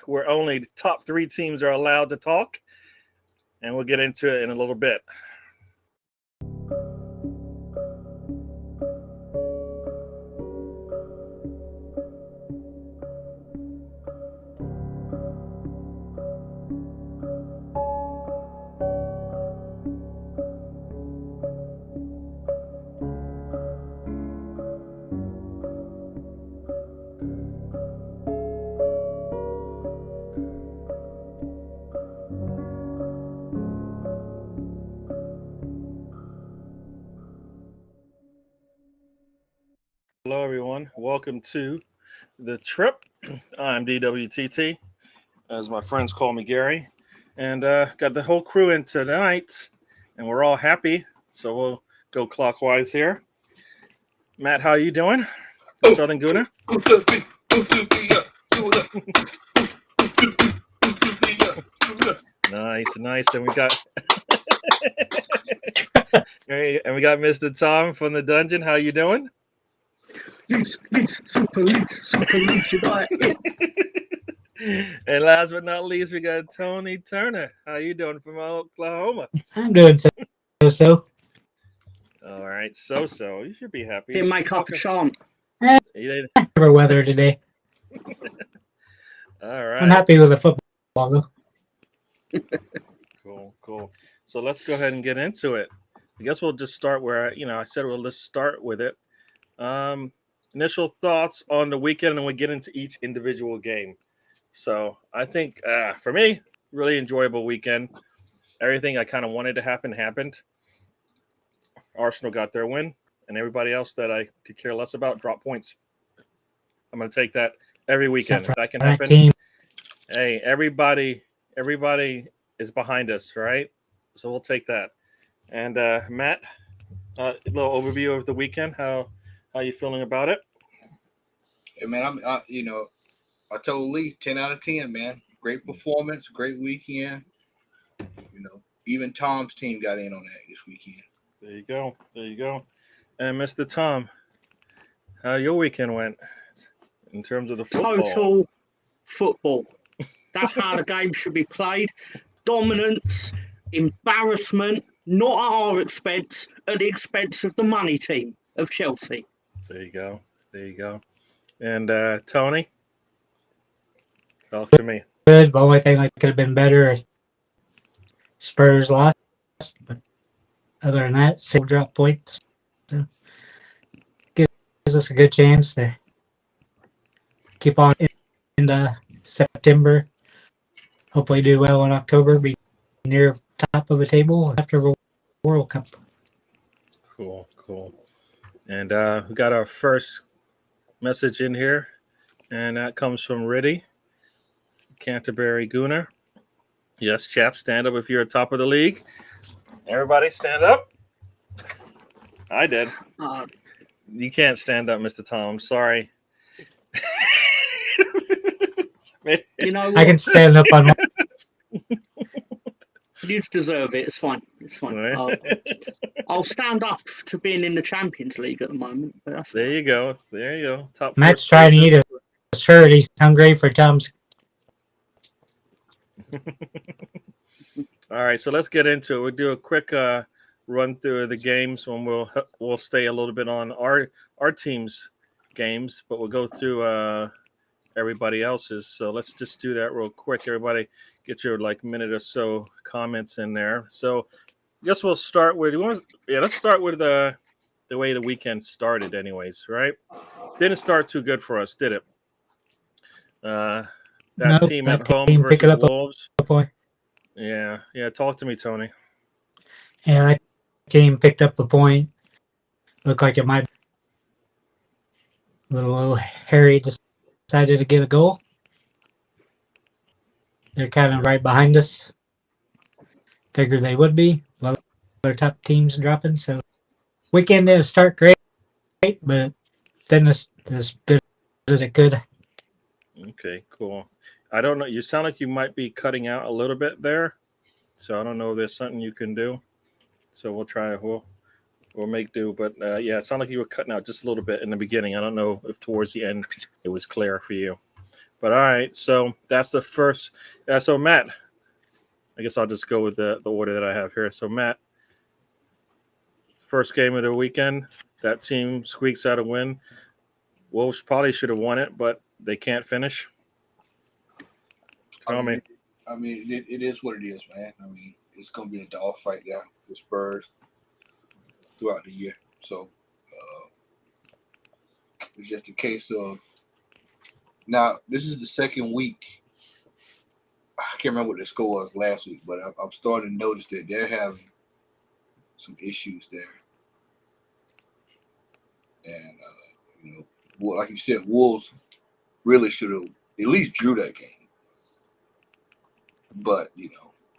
where only the top 3 teams are allowed to talk, and we'll get into it in a little bit. Hello, everyone. Welcome to the trip. I'm DWTT, as my friends call me, Gary, and got the whole crew in tonight, and we're all happy. So we'll go clockwise here. Matt, how you doing? Southern Gooner. Nice. And we got Mr. Tom from the dungeon. How you doing? Super lease, right? And last but not least, we got Tony Turner. How you doing from Oklahoma? I'm doing so. All right, so you should be happy. Didn't make up a chant. For weather today. All right. I'm happy with the football though. Cool. So let's go ahead and get into it. I guess we'll just start where I said we'll just start with it. Initial thoughts on the weekend, and we get into each individual game. So I think for me, really enjoyable weekend. Everything I kind of wanted to happen happened. Arsenal got their win, and everybody else that I could care less about dropped points. I'm going to take that every weekend. If that can happen, team. Hey, everybody is behind us, right? So we'll take that. And Matt, a little overview of the weekend. How you feeling about it? Hey man, I told Lee 10 out of 10, man. Great performance, great weekend. Even Tom's team got in on that this weekend. There you go. And Mr. Tom, how your weekend went in terms of the football? Total football. That's how the game should be played. Dominance, embarrassment, not at our expense, at the expense of the money team of Chelsea. There you go. And Tony, talk to me. Good. The only thing that could have been better if Spurs lost. But other than that, still drop points. So gives us a good chance to keep on into September. Hopefully do well in October, be near top of the table after the World Cup. Cool. And we got our first message in here, and that comes from Riddy, Canterbury Gooner. Yes, chap, stand up if you're at top of the league. Everybody stand up. I did. You can't stand up, Mr. Tom. I'm sorry. I can stand up on You deserve it. It's fine. I'll stand up to being in the Champions League at the moment. But that's There you go. Top. Matt's trying to eat a shirt. He's hungry for Tom's. All right, so let's get into it. We'll do a quick run through of the games when we'll stay a little bit on our team's games, but we'll go through everybody else's. So let's just do that real quick. Everybody get your minute or so comments in there. So I guess we'll start with let's start with the way the weekend started anyways, right? Didn't start too good for us, did it? Team at home versus Wolves. Yeah, talk to me, Tony. Yeah, that team picked up the point. Looked like it might be little Harry decided to get a goal. They're kind of right behind us. Figured they would be. Well, their top teams dropping. So weekend didn't start great, but then as good as it could. Okay, cool. I don't know. You sound like you might be cutting out a little bit there. So I don't know if there's something you can do. So we'll try. We'll make do. But yeah, it sounded like you were cutting out just a little bit in the beginning. I don't know if towards the end it was clear for you. But all right, so that's the first. So Matt, I guess I'll just go with the order that I have here. So Matt, first game of the weekend, that team squeaks out a win. Wolves probably should have won it, but they can't finish. Tell me. It is what it is, man. I mean, it's going to be a dog fight there with Spurs throughout the year. So it's just a case of now. This is the second week. I can't remember what the score was last week, but I'm starting to notice that they're having some issues there. And like you said, Wolves really should have at least drew that game. But you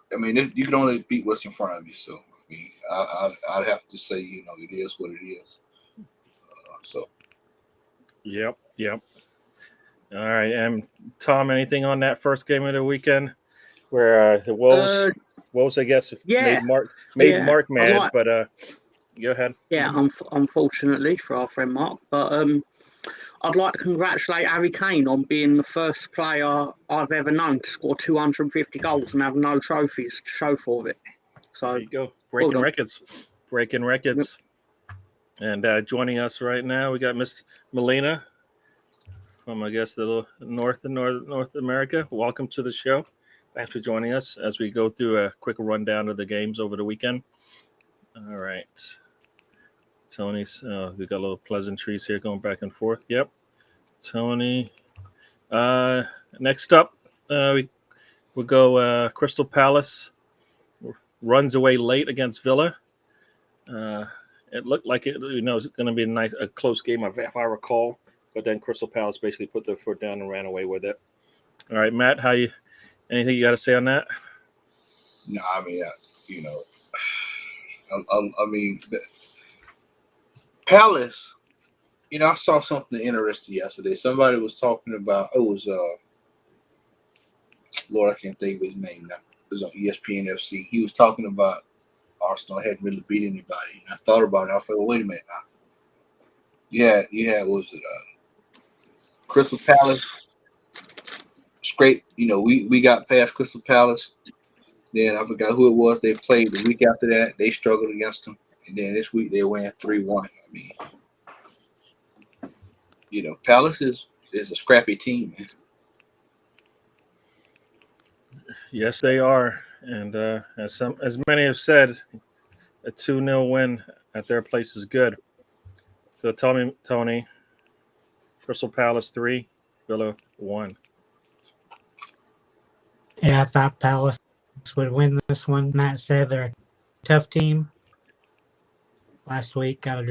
can only beat what's in front of you. So I mean, I'd have to say, it is what it is. Yep. All right, and Tom, anything on that first game of the weekend where the Wolves, I guess, made Mark mad, but go ahead. Yeah, unfortunately for our friend Mark, but I'd like to congratulate Harry Kane on being the first player I've ever known to score 250 goals and have no trophies to show for it. So there you go, breaking records. And joining us right now, we got Miss Melina from, I guess, the North America. Welcome to the show. Thanks for joining us as we go through a quick rundown of the games over the weekend. All right. Tony's, we got little pleasantries here going back and forth. Yep. Tony. Next up, we'll go Crystal Palace runs away late against Villa. It looked like it was going to be a close game, if I recall. But then Crystal Palace basically put their foot down and ran away with it. All right, Matt, anything you got to say on that? No, I mean, Palace, I saw something interesting yesterday. Somebody was talking about, it was, Lord, I can't think of his name now. It was on ESPN FC. He was talking about Arsenal hadn't really beat anybody. And I thought about it. I thought, well, wait a minute now. What was it? Crystal Palace. Scrape, we got past Crystal Palace. Then I forgot who it was they played the week after that. They struggled against them. And then this week they won 3-1. I mean, Palace is a scrappy team, man. Yes, they are. And as many have said, a 2-0 win at their place is good. So tell me, Tony, Crystal Palace 3, Villa 1. Yeah, I thought Palace would win this one. Matt said they're a tough team. Last week got a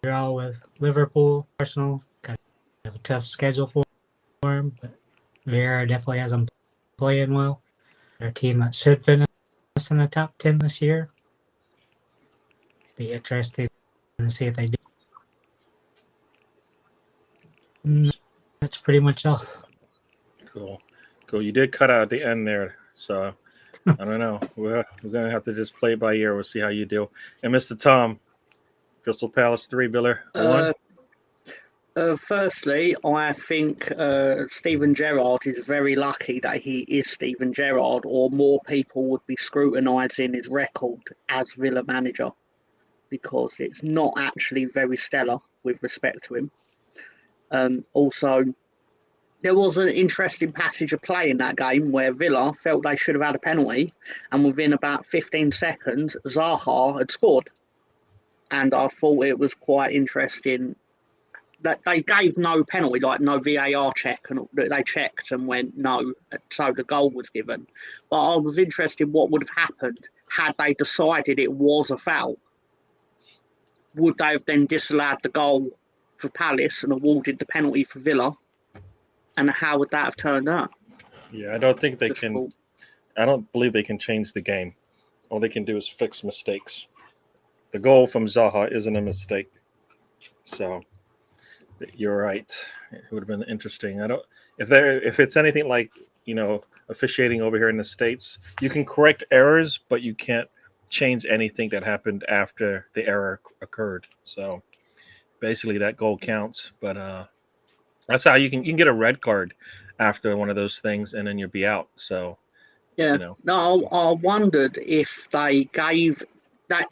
draw with Liverpool. Arsenal got a tough schedule for them, but Vieira definitely has them playing well. They're a team that should finish in the top 10 this year. Be interesting to see if they do. That's pretty much all. Cool. You did cut out at the end there, so I don't know. We're gonna have to just play it by ear. We'll see how you do. And Mr. Tom, Crystal Palace 3, Villa 1. Firstly, I think Steven Gerrard is very lucky that he is Steven Gerrard, or more people would be scrutinising his record as Villa manager, because it's not actually very stellar with respect to him. Also, there was an interesting passage of play in that game where Villa felt they should have had a penalty, and within about 15 seconds, Zaha had scored. And I thought it was quite interesting that they gave no penalty, like no VAR check, and they checked and went no, so the goal was given. But I was interested what would have happened had they decided it was a foul. Would they have then disallowed the goal for Palace and awarded the penalty for Villa? And how would that have turned out? Yeah, I don't think they can. I don't believe they can change the game. All they can do is fix mistakes. The goal from Zaha isn't a mistake. So you're right. It would have been interesting. If it's anything like, officiating over here in the States, you can correct errors, but you can't change anything that happened after the error occurred. So basically that goal counts, but that's how you can get a red card after one of those things, and then you'll be out. So, Yeah. you know, No, I wondered if they gave that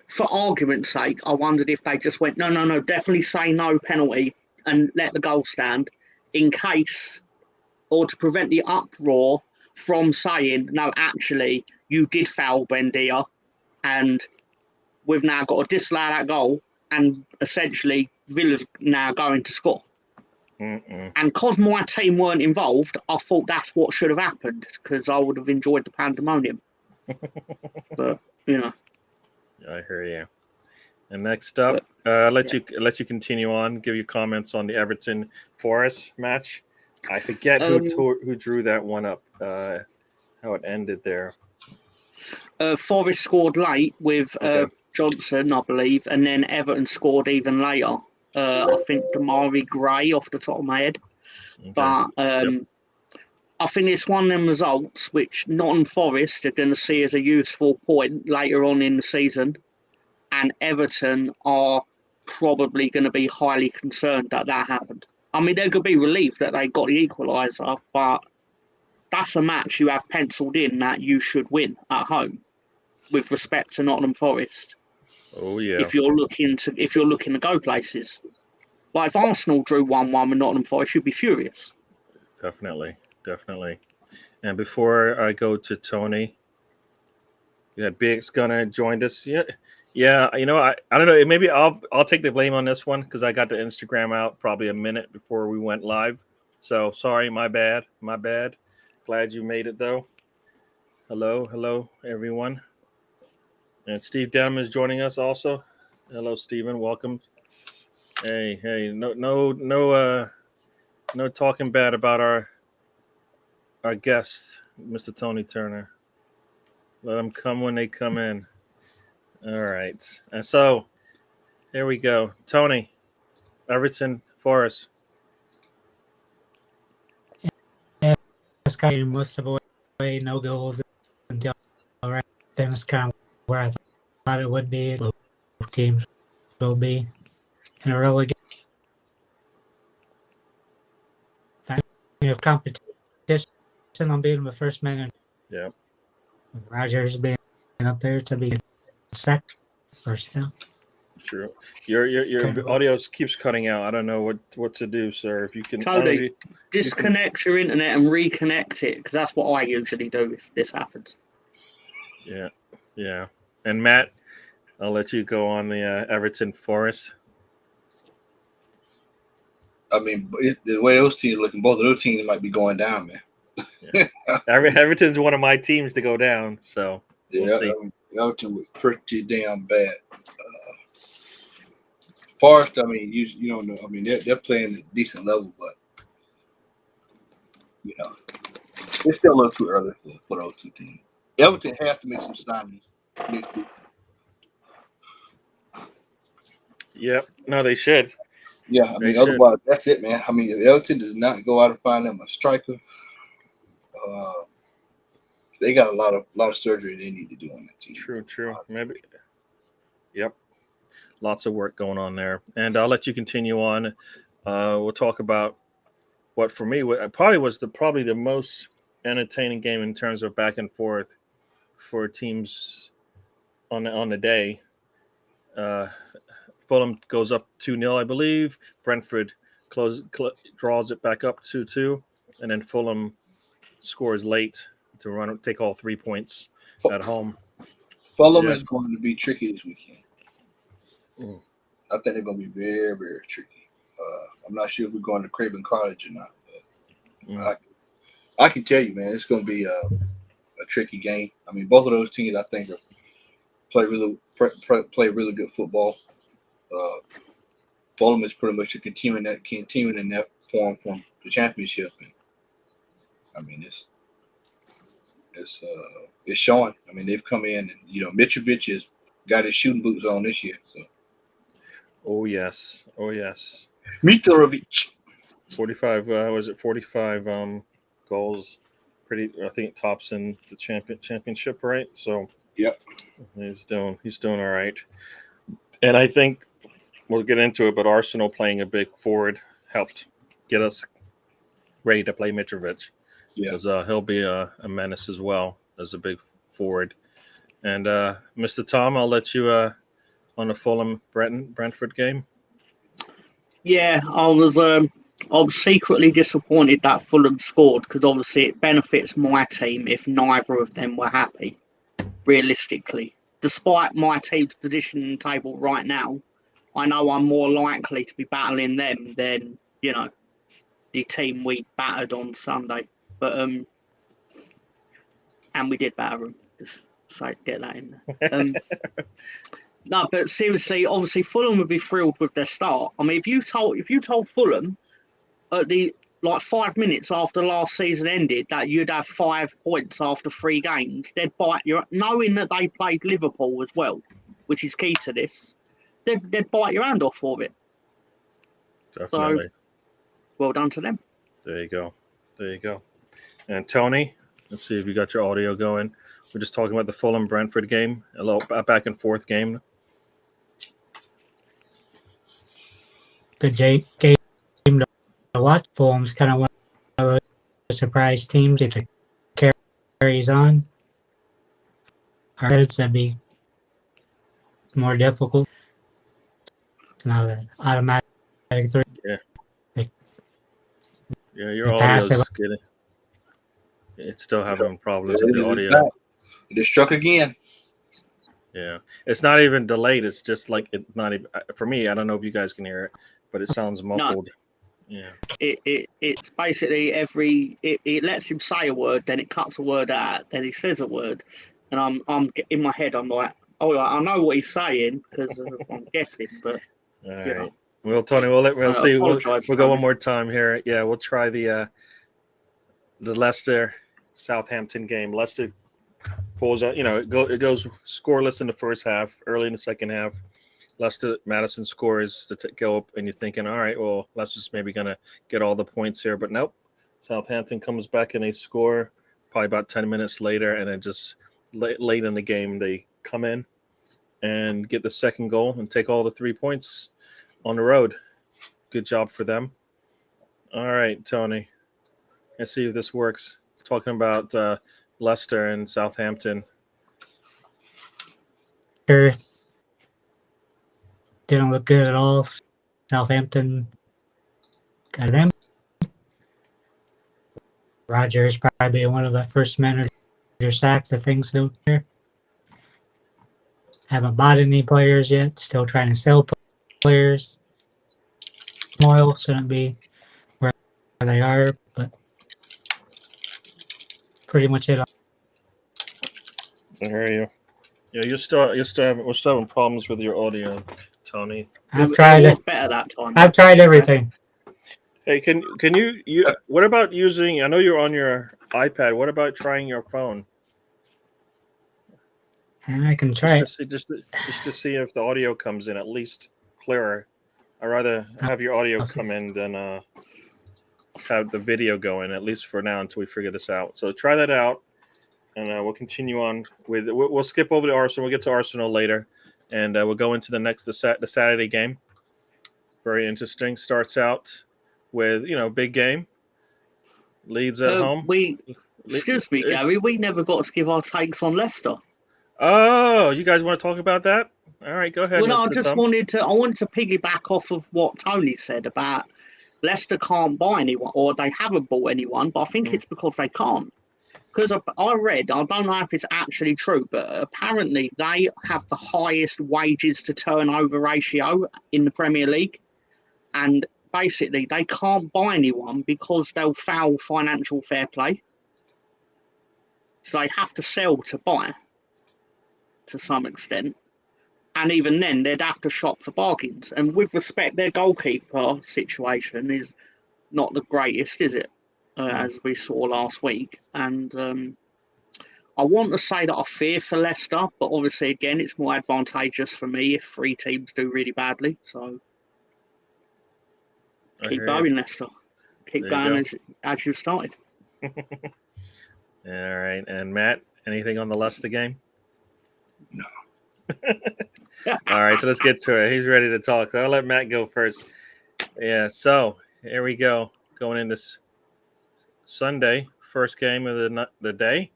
for argument's sake, I wondered if they just went, no, definitely say no penalty and let the goal stand in case, or to prevent the uproar from saying, no, actually, you did foul Bendia and we've now got to disallow that goal and essentially Villa's now going to score. Mm-mm. And because my team weren't involved, I thought that's what should have happened because I would have enjoyed the pandemonium. But, you know. I hear you. And next up, let you continue on. Give your comments on the Everton Forest match. I forget who drew that one up. How it ended there. Forest scored late with Johnson, I believe, and then Everton scored even later. I think Damari Gray off the top of my head. Okay. But I think it's one of them results which Nottingham Forest are going to see as a useful point later on in the season. And Everton are probably going to be highly concerned that happened. I mean, they could be relieved that they got the equaliser, but that's a match you have penciled in that you should win at home with respect to Nottingham Forest. Oh yeah. If you're looking to go places. Like if Arsenal drew 1-1 with Nottingham Forest, you'd be furious. Definitely. And before I go to Tony, Big's gonna join us. Yeah. You know, I don't know. Maybe I'll take the blame on this one because I got the Instagram out probably a minute before we went live. So sorry, my bad. Glad you made it though. Hello, everyone. And Steve Denham is joining us also. Hello, Stephen. Welcome. Hey. No talking bad about our guest, Mr. Tony Turner. Let them come when they come in. All right. And so here we go. Tony, Everton Forest. This guy most of the way, no goals until right. Then it's kind of where I thought it would be. Both teams will be in a relegation. You have competition on being the first man. Yeah. Rogers being up there to be second first now. True. Your audio keeps cutting out. I don't know what to do, sir. If you can Tony, disconnect your internet and reconnect it because that's what I usually do if this happens. Yeah. And Matt, I'll let you go on the Everton Forest. I mean, the way those teams are looking, both of those teams might be going down, man. Yeah. Everton's one of my teams to go down, so we'll see. Everton was pretty damn bad. Forest, I mean, you don't know. I mean, they're playing at a decent level, but you know, it's still a little too early for those two teams. Everton has to make some signings. Yep. No, they should. Yeah, I mean, otherwise, that's it, man. I mean, if Everton does not go out and find them a striker, they got a lot of surgery they need to do on that team. True. Maybe. Yep. Lots of work going on there, and I'll let you continue on. We'll talk about what for me probably was the most entertaining game in terms of back and forth for teams on the day. Fulham goes up 2-0, I believe. Brentford draws it back up 2-2, and then Fulham scores late to take all 3 points at home. Fulham is going to be tricky this weekend. Mm. I think they're going to be very, very tricky. I'm not sure if we're going to Craven Cottage or not, but I can tell you, man, it's going to be a tricky game. I mean, both of those teams, I think, play really good football. Fulham is pretty much continuing in that form from the championship, and I mean it's showing. I mean, they've come in, and Mitrovic has got his shooting boots on this year. So, oh yes, Mitrovic. 45. Was it 45 goals? Pretty. I think it tops in the championship, right? So, yep, he's doing all right, and I think we'll get into it. But Arsenal playing a big forward helped get us ready to play Mitrovic. Yeah. Because he'll be a menace as well as a big forward. And Mr. Tom, I'll let you on the Fulham Brentford game. Yeah, I was secretly disappointed that Fulham scored because obviously it benefits my team if neither of them were happy. Realistically, despite my team's position in the table right now, I know I'm more likely to be battling them than the team we battered on Sunday. But and we did batter them. Just get that in there. No, but seriously, obviously Fulham would be thrilled with their start. I mean, if you told Fulham at the 5 minutes after last season ended that you'd have 5 points after 3 games, they'd bite you. Knowing that they played Liverpool as well, which is key to this, they'd bite your hand off for it. Definitely. So, well done to them. There you go. And Tony, let's see if you got your audio going. We're just talking about the Fulham Brentford game, a little back and forth game. Good game to watch. Fulham's kind of one of those surprise teams. If it carries on, that'd be more difficult. It's not an automatic 3. Yeah, your audio is getting. It's still having problems with the audio. It just struck again. Yeah, it's not even delayed. It's just like it's not even for me. I don't know if you guys can hear it, but it sounds muffled. No. Yeah. It's basically it lets him say a word, then it cuts a word out, then he says a word, and I'm in my head. I'm like, oh, I know what he's saying because I'm guessing, but all right. Well, Tony, we'll see. We'll go one more time here. Yeah, we'll try the Leicester Southampton game. Leicester pulls out. It goes scoreless in the first half. Early in the second half, Leicester Madison scores to go up, and you're thinking, all right, well, Leicester's maybe gonna get all the points here, but nope. Southampton comes back and they score probably about 10 minutes later, and then just late in the game they come in and get the second goal and take all the 3 points on the road. Good job for them. All right, Tony. Let's see if this works. Talking about Leicester and Southampton. Sure. Didn't look good at all. Southampton got them. Rodgers probably one of the first managers sacked. The things out there. Haven't bought any players yet. Still trying to sell players. Oil shouldn't be where they are, but pretty much it. I hear you. Yeah, we're still having problems with your audio, Tony. I've tried it. Better that time. I've tried everything. Hey, can you what about using? I know you're on your iPad. What about trying your phone? And I can try just to see if the audio comes in at least clearer. I'd rather have your audio come in than have the video going, at least for now until we figure this out. So try that out, and we'll continue on with. We'll skip over to Arsenal. We'll get to Arsenal later, and we'll go into the Saturday game. Very interesting. Starts out with big game. Leeds at home. Excuse me, Gary. We never got to give our takes on Leicester. Oh, you guys want to talk about that? All right, go ahead. Well, no, Mr. I just Tom. wanted to piggyback off of what Tony said about Leicester can't buy anyone, or they haven't bought anyone, but I think it's because they can't. Because I read, I don't know if it's actually true, but apparently they have the highest wages to turnover ratio in the Premier League, and basically they can't buy anyone because they'll foul financial fair play. So they have to sell to buy, to some extent. And even then, they'd have to shop for bargains. And with respect, their goalkeeper situation is not the greatest, is it? As we saw last week. And I want to say that I fear for Leicester, but obviously, again, it's more advantageous for me if 3 teams do really badly. So keep going, Leicester. Keep going as you started. All right. And Matt, anything on the Leicester game? No. All right, so let's get to it. He's ready to talk. So I'll let Matt go first. Yeah, so here we go. Going into Sunday, first game of the day.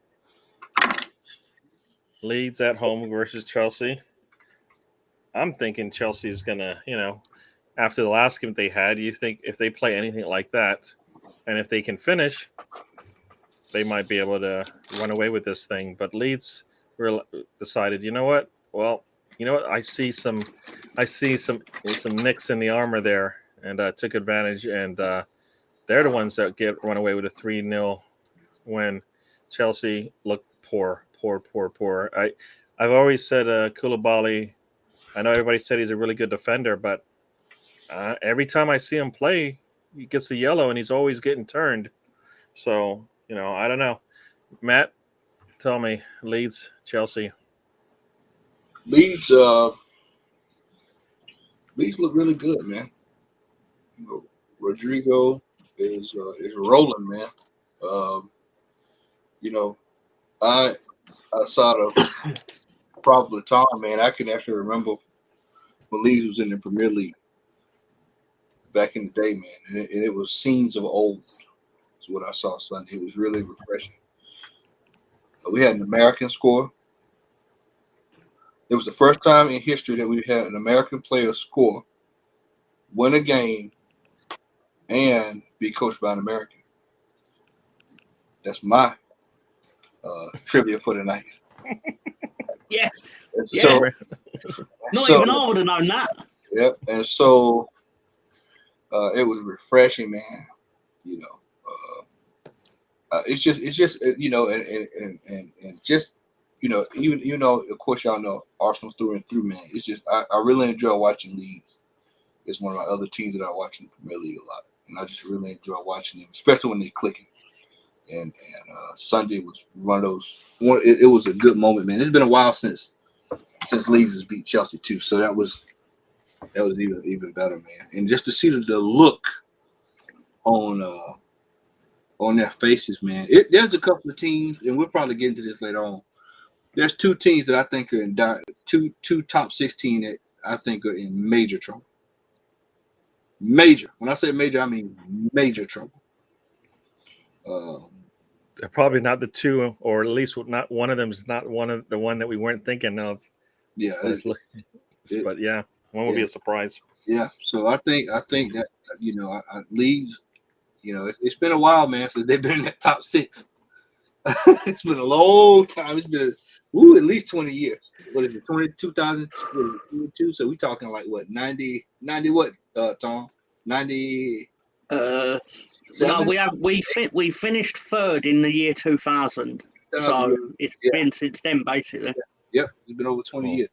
Leeds at home versus Chelsea. I'm thinking Chelsea's gonna, after the last game they had, you think if they play anything like that, and if they can finish, they might be able to run away with this thing. But Leeds decided, you know what? Well, you know what? I see some nicks in the armor there, and took advantage. And they're the ones that run away with a 3-0 win. Chelsea looked poor. I've always said Koulibaly. I know everybody said he's a really good defender, but every time I see him play, he gets a yellow, and he's always getting turned. So I don't know. Matt, tell me, Leeds, Chelsea. Leeds look really good, man. Rodrigo is rolling, man. Outside of probably Tom, man, I can actually remember when Leeds was in the Premier League back in the day, man, and it was scenes of old. Is what I saw Sunday. It was really refreshing. We had an American score. It was the first time in history that we had an American player score, win a game, and be coached by an American. That's my trivia for tonight. Yes. So, Not even I would have known that. Yeah, and so it was refreshing, man. It's just and just even though of course y'all know Arsenal through and through, man. It's just I really enjoy watching Leeds. It's one of my other teams that I watch in the Premier League a lot, and I just really enjoy watching them, especially when they're clicking. And Sunday was one of those. It was a good moment, man. It's been a while since Leeds has beat Chelsea too, so that was even better, man. And just to see the look on their faces, man. There's a couple of teams, and we'll probably get into this later on. There's two teams that I think are in two top 16 that I think are in major trouble. Major. When I say major, I mean major trouble. They're probably not the two, or at least not one of them is not one that we weren't thinking of. Yeah, but yeah, one would be a surprise. Yeah, so I think that Leeds. It's been a while, man, since they've been in that top 6. It's been a long time. It's been at least 20 years. What is it? 2022. So we talking like what? 90 what? Tom? 90. No, we finished third in the year 2000. So it's been since then, basically. Yep, it's been over 20 years.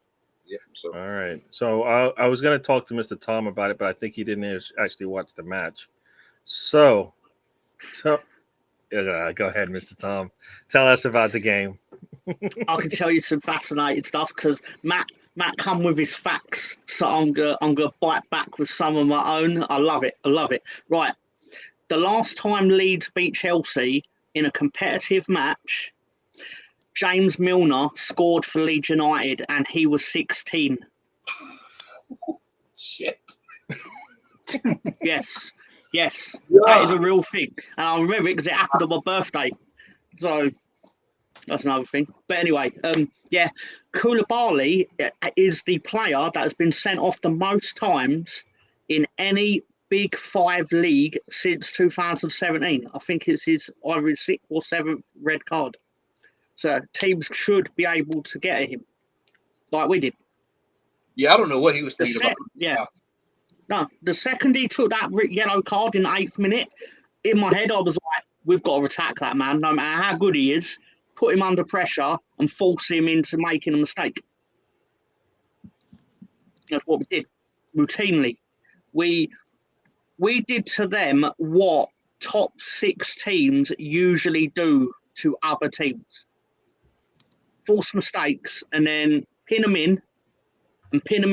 Yeah. So all right. So I was going to talk to Mr. Tom about it, but I think he didn't actually watch the match. So, go ahead, Mr. Tom. Tell us about the game. I can tell you some fascinating stuff because Matt come with his facts, so I'm gonna bite back with some of my own. I love it. Right, the last time Leeds beat Chelsea in a competitive match, James Milner scored for Leeds United, and he was 16. Shit. Yes. That is a real thing. And I remember it because it happened on my birthday. So that's another thing. But anyway, Koulibaly is the player that has been sent off the most times in any Big 5 league since 2017. I think it's either his 6th or 7th red card. So teams should be able to get at him like we did. Yeah, I don't know what he was thinking about. Yeah. No, the second he took that yellow card in the 8th minute, in my head I was like, we've got to attack that man, no matter how good he is, put him under pressure and force him into making a mistake. That's what we did, routinely. We did to them what top 6 teams usually do to other teams. Force mistakes and then pin them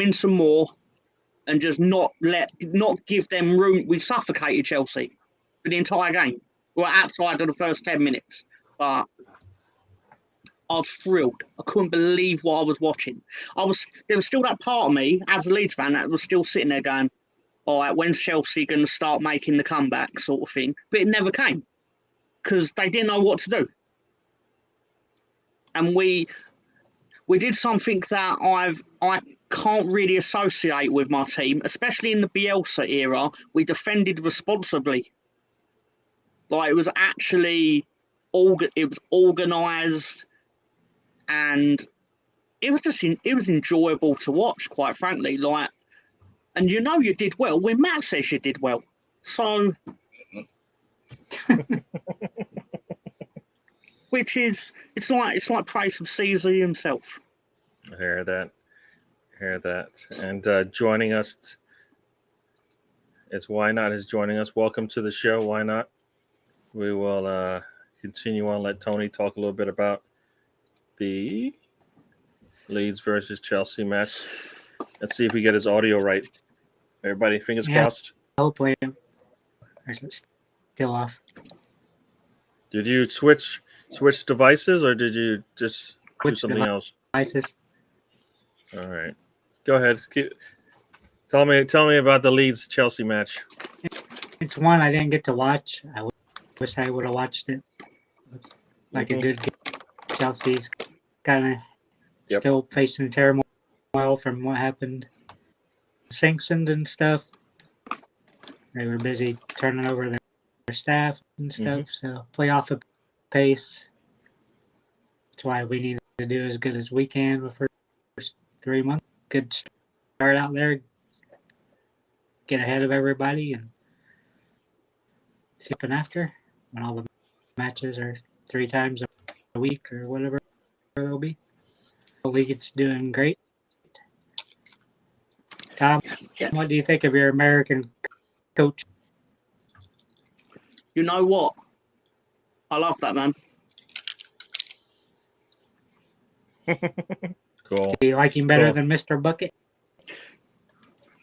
in some more. And just not give them room. We suffocated Chelsea for the entire game. We were outside of the first 10 minutes, but I was thrilled. I couldn't believe what I was watching. There was still that part of me as a Leeds fan that was still sitting there going, "All right, when's Chelsea going to start making the comeback?" sort of thing. But it never came. because they didn't know what to do. And we did something that I can't really associate with my team, especially in the Bielsa era. We defended responsibly. Like, it was actually organised, and it was enjoyable to watch, quite frankly. Like, and you did well when Matt says you did well. So, which is it's like praise from Caesar himself. I hear that. And joining us is Why Not is joining us. Welcome to the show, Why Not? We will continue on. Let Tony talk a little bit about the Leeds versus Chelsea match. Let's see if we get his audio right. Everybody, fingers crossed. Hopefully, or is it still off? Did you switch devices, or did you just do something else? Devices. All right, go ahead. Tell me about the Leeds Chelsea match. It's one I didn't get to watch. I wish I would have watched it. Like a good game. Chelsea's kind of still facing turmoil from what happened. Sanctioned and stuff. They were busy turning over their staff and stuff. So play off a pace. That's why we need to do as good as we can the first 3 months. Good start out there. Get ahead of everybody and see what after when all the matches are 3 times a week or whatever they'll be. The league's doing great. Tom, what do you think of your American coach? You know what? I love that, man. Cool. Do you like him better than Mr. Bucket?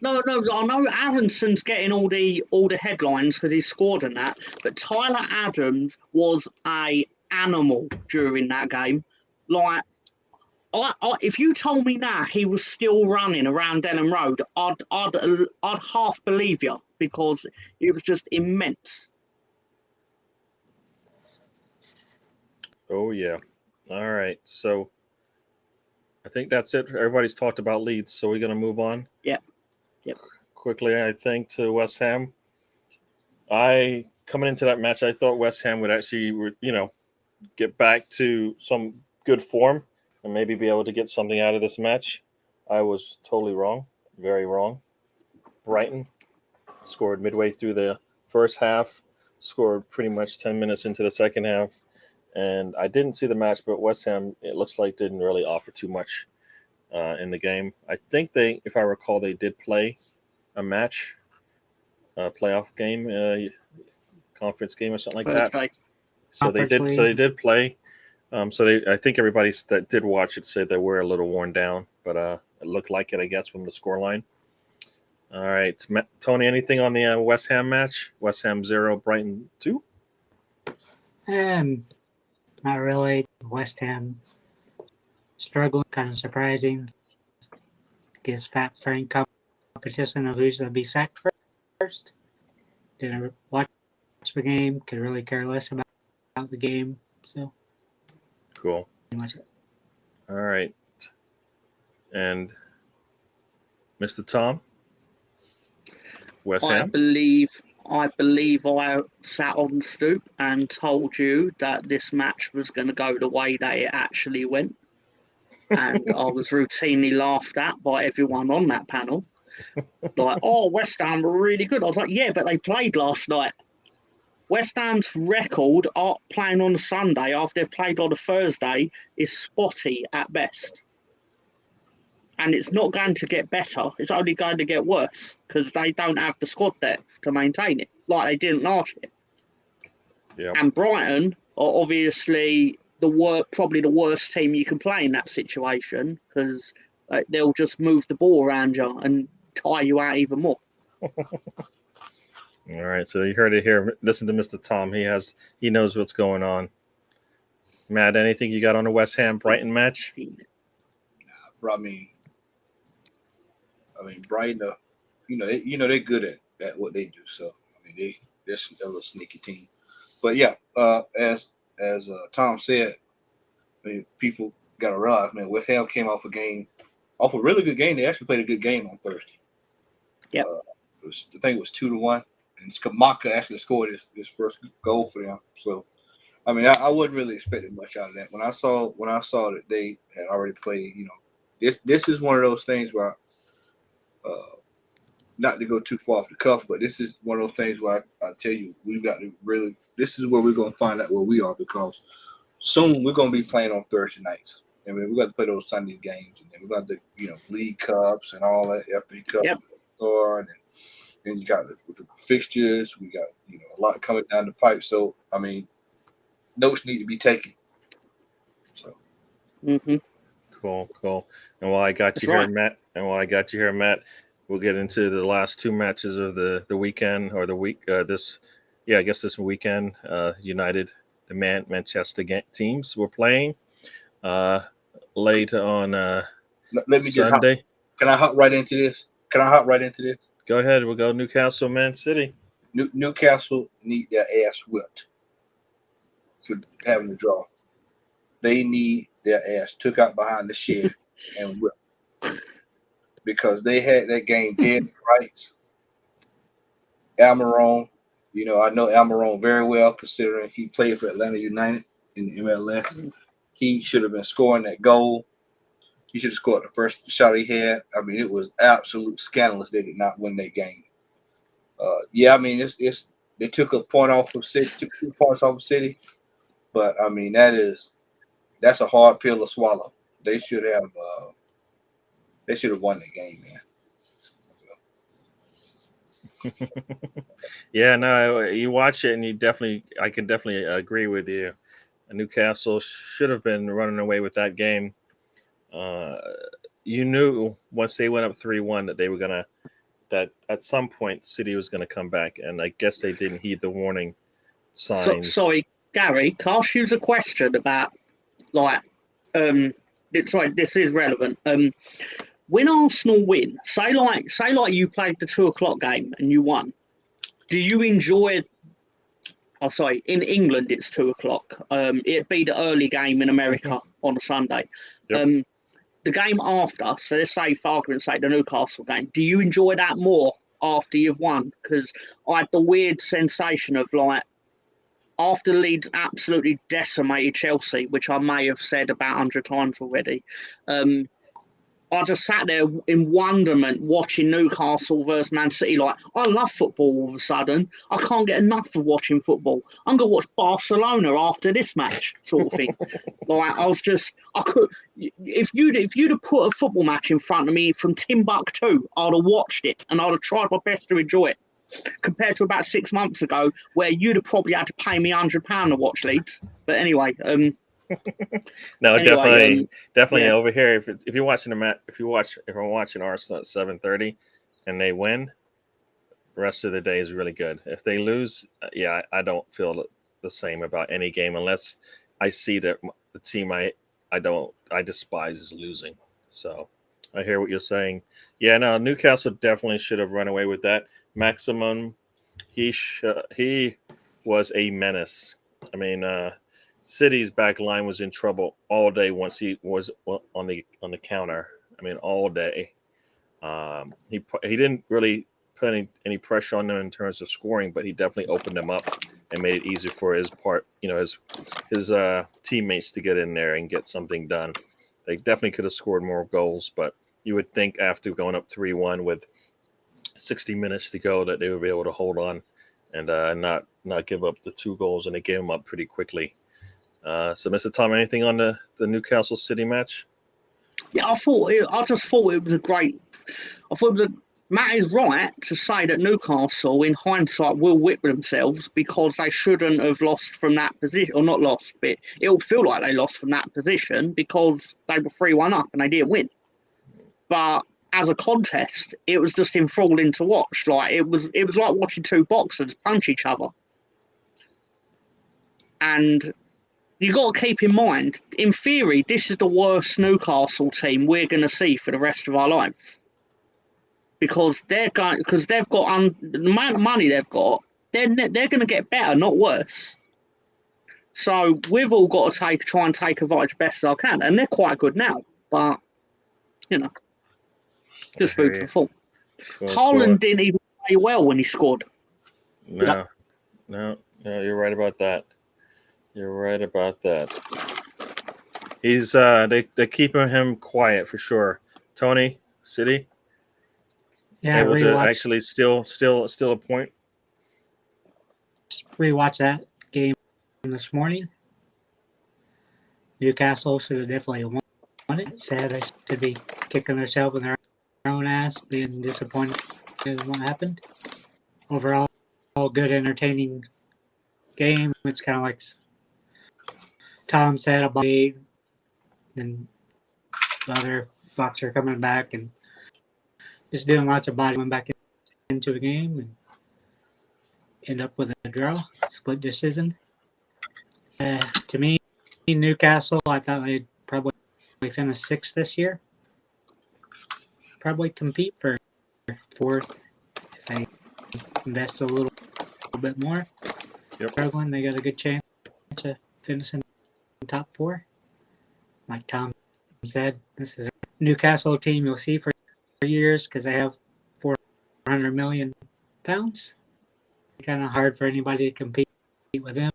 No. I know Aronson's getting all the headlines because he scored in that, but Tyler Adams was a animal during that game. Like, if you told me now he was still running around Denham Road, I'd half believe you, because it was just immense. Oh yeah. All right. So I think that's it. Everybody's talked about Leeds, so we're gonna move on. Yep. Quickly, I think, to West Ham. Coming into that match, I thought West Ham would actually, get back to some good form and maybe be able to get something out of this match. I was totally wrong, very wrong. Brighton scored midway through the first half, scored pretty much 10 minutes into the second half. And I didn't see the match, but West Ham, it looks like, didn't really offer too much in the game. I think if I recall, they did play a match, playoff game, conference game or something like that. So they did play. I think everybody that did watch it said they were a little worn down, but it looked like it, I guess, from the scoreline. All right, Tony, anything on the West Ham match? West Ham 0, Brighton 2? Not really. West Ham struggling, kind of surprising. Gives Fat Frank competition of who's going to be sacked first. Didn't watch the game. Could really care less about the game. So cool. Pretty much it. All right. And Mr. Tom? West Ham? I believe I sat on the stoop and told you that this match was going to go the way that it actually went. And I was routinely laughed at by everyone on that panel. Like, West Ham were really good. I was like, yeah, but they played last night. West Ham's record playing on a Sunday after they've played on a Thursday is spotty at best. And it's not going to get better. It's only going to get worse because they don't have the squad depth to maintain it like they didn't last year. Yep. And Brighton are obviously probably the worst team you can play in that situation because they'll just move the ball around you and tire you out even more. All right, so you heard it here. Listen to Mr. Tom. He knows what's going on. Matt, anything you got on the West Ham Brighton match? I mean, Brighton, they're good at what they do. So I mean, they're a little sneaky team. But yeah, as Tom said, I mean, people got to realize, man, West Ham came off a really good game. They actually played a good game on Thursday. Yep. I think it was 2-1, and Skamaka actually scored his first goal for them. So, I mean, I wasn't really expecting much out of that. When I saw that they had already played, this is one of those things where, not to go too far off the cuff, but this is one of those things where I tell you, we've got to really. This is where we're going to find out where we are, because soon we're going to be playing on Thursday nights. I mean, we got to play those Sunday games, and then we got the League Cups and all that, FA Cup, Yep. and then you got the fixtures. We got a lot coming down the pipe. So I mean, notes need to be taken. So. Mm-hmm. Cool. And while I got That's you here, right. Matt, we'll get into the last two matches of the weekend or the week. This weekend, United, the Manchester teams were playing late on Let me just Sunday. Can I hop right into this? Go ahead. We'll go Newcastle, Man City. Newcastle need their ass whipped for having the draw. They need their ass took out behind the shed and whipped, because they had that game dead right. Almiron, I know Almiron very well, considering he played for Atlanta United in the MLS. Mm-hmm. He should have been scoring that goal. He should have scored the first shot he had. I mean, it was absolute scandalous they did not win that game. I mean, they took a point off of City, took 2 points off of City, but I mean that's a hard pill to swallow. They should have won the game, man. Yeah, no, you watch it and I can definitely agree with you. Newcastle should have been running away with that game. You knew once they went up 3-1 that they were that at some point City was gonna come back, and I guess they didn't heed the warning signs. Sorry, Gary, can I ask you a question about this is relevant. When Arsenal win, say like you played the 2:00 game and you won, do you enjoy? Oh, sorry, in England it's 2:00. It'd be the early game in America on a Sunday. Yep. The game after, so let's say for argument's sake, the Newcastle game, do you enjoy that more after you've won? Because I had the weird sensation of after Leeds absolutely decimated Chelsea, which I may have said about 100 times already, I just sat there in wonderment watching Newcastle versus Man City. I love football all of a sudden. I can't get enough of watching football. I'm going to watch Barcelona after this match, sort of thing. If you'd have put a football match in front of me from Timbuktu, I'd have watched it and I'd have tried my best to enjoy it. Compared to about 6 months ago, where you'd have probably had to pay me £100 to watch Leeds. But anyway, no, anyway, definitely yeah. Over here. If you're watching if I'm watching Arsenal at 7:30 and they win, the rest of the day is really good. If they lose, I don't feel the same about any game unless I see that the team I despise is losing. So I hear what you're saying. Yeah, no, Newcastle definitely should have run away with that. Maximum, he was a menace. I mean, City's back line was in trouble all day once he was on the counter. I mean, all day. He didn't really put any pressure on them in terms of scoring, but he definitely opened them up and made it easier for his teammates to get in there and get something done. They definitely could have scored more goals, but you would think after going up 3-1 with 60 minutes to go that they would be able to hold on and not give up the 2 goals, and they gave them up pretty quickly. So, Mr. Tom, anything on the Newcastle City match? Yeah, I just thought it was a great. I thought Matt is right to say that Newcastle, in hindsight, will whip themselves because they shouldn't have lost from that position, or not lost, but it'll feel like they lost from that position because they were 3-1 up and they didn't win. But as a contest, it was just enthralling to watch. It was like watching 2 boxers punch each other. And you got to keep in mind, in theory, this is the worst Newcastle team we're going to see for the rest of our lives, because they've got the amount of money they've got. They're going to get better, not worse. So we've all got to try and take advantage best as I can, and they're quite good now. But just food for thought. Haaland didn't even play well when he scored. No, you're right about that. He's they're keeping him quiet for sure. Tony, City, Yeah, able to actually still a point. Rewatch that game this morning. Newcastle should have definitely won it. Sad they should be kicking themselves in their own ass, being disappointed in what happened. Overall, good, entertaining game. It's kind of like Tom said about it, and the other boxer coming back and just doing lots of body going back into the game and end up with a draw, split decision. To me, Newcastle, I thought they'd probably finish 6th this year. Probably compete for 4th if they invest a little bit more. Yep. Struggling, they got a good chance to finish in the top 4. Like Tom said, this is a Newcastle team you'll see for years because they have £400 million. Kind of hard for anybody to compete with them.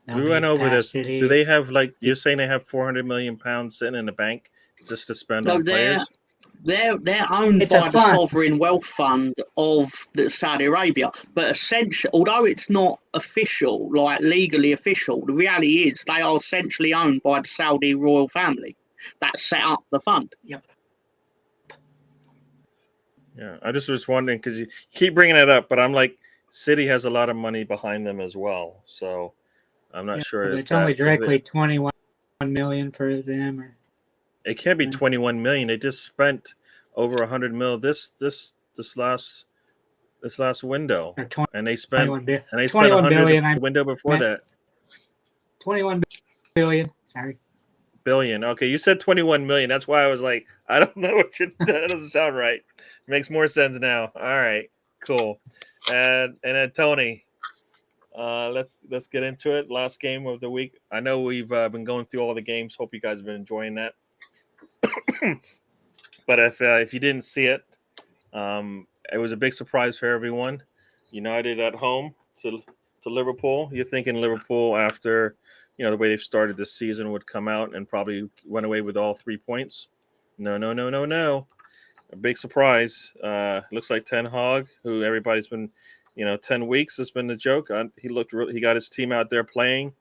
We went over this. City. Do they have, like, you're saying they have £400 million sitting in the bank just to spend on players? They're owned by the sovereign wealth fund of Saudi Arabia, but essentially, although it's not official, like legally official, the reality is they are essentially owned by the Saudi royal family that set up the fund. Yep. Yeah, I just was wondering because you keep bringing it up, but I'm like, City has a lot of money behind them as well, so I'm not sure. It's only directly 21 million for them, or it can't be 21 million. They just spent over 100 mil this last window, and they spent 100 billion, the window before that. 21 billion. Sorry. Billion. Okay, you said 21 million. That's why I was like, I don't know that doesn't sound right. Makes more sense now. All right, cool. And then Tony, let's get into it. Last game of the week. I know we've been going through all the games. Hope you guys have been enjoying that. But if you didn't see it, it was a big surprise for everyone. United at home to Liverpool. You're thinking Liverpool after the way they've started this season would come out and probably went away with all 3 points. No. A big surprise. Looks like Ten Hag, who everybody's been, 10 weeks has been the joke. He got his team out there playing.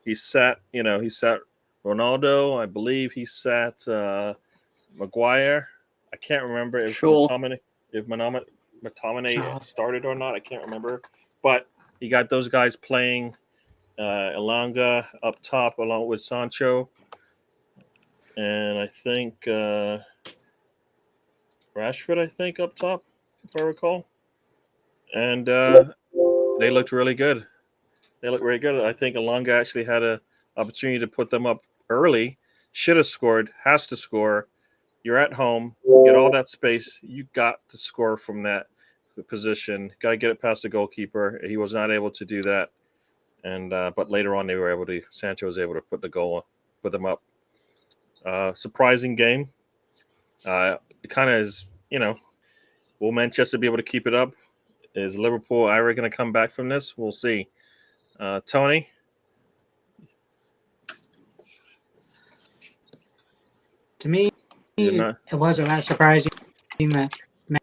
He sat Ronaldo. I believe he sat Maguire. I can't remember if McTominay started or not. I can't remember. But he got those guys playing. Elanga up top along with Sancho, and I think Rashford. I think up top, if I recall. And they looked really good. I think Elanga actually had an opportunity to put them up early. Should have scored. Has to score. You're at home. You get all that space. You got to score from that position. Got to get it past the goalkeeper. He was not able to do that. And but later on, Sancho was able to put them up. Surprising game. It kind of is, will Manchester be able to keep it up? Is Liverpool ever going to come back from this? We'll see. Tony? To me, it wasn't that surprising that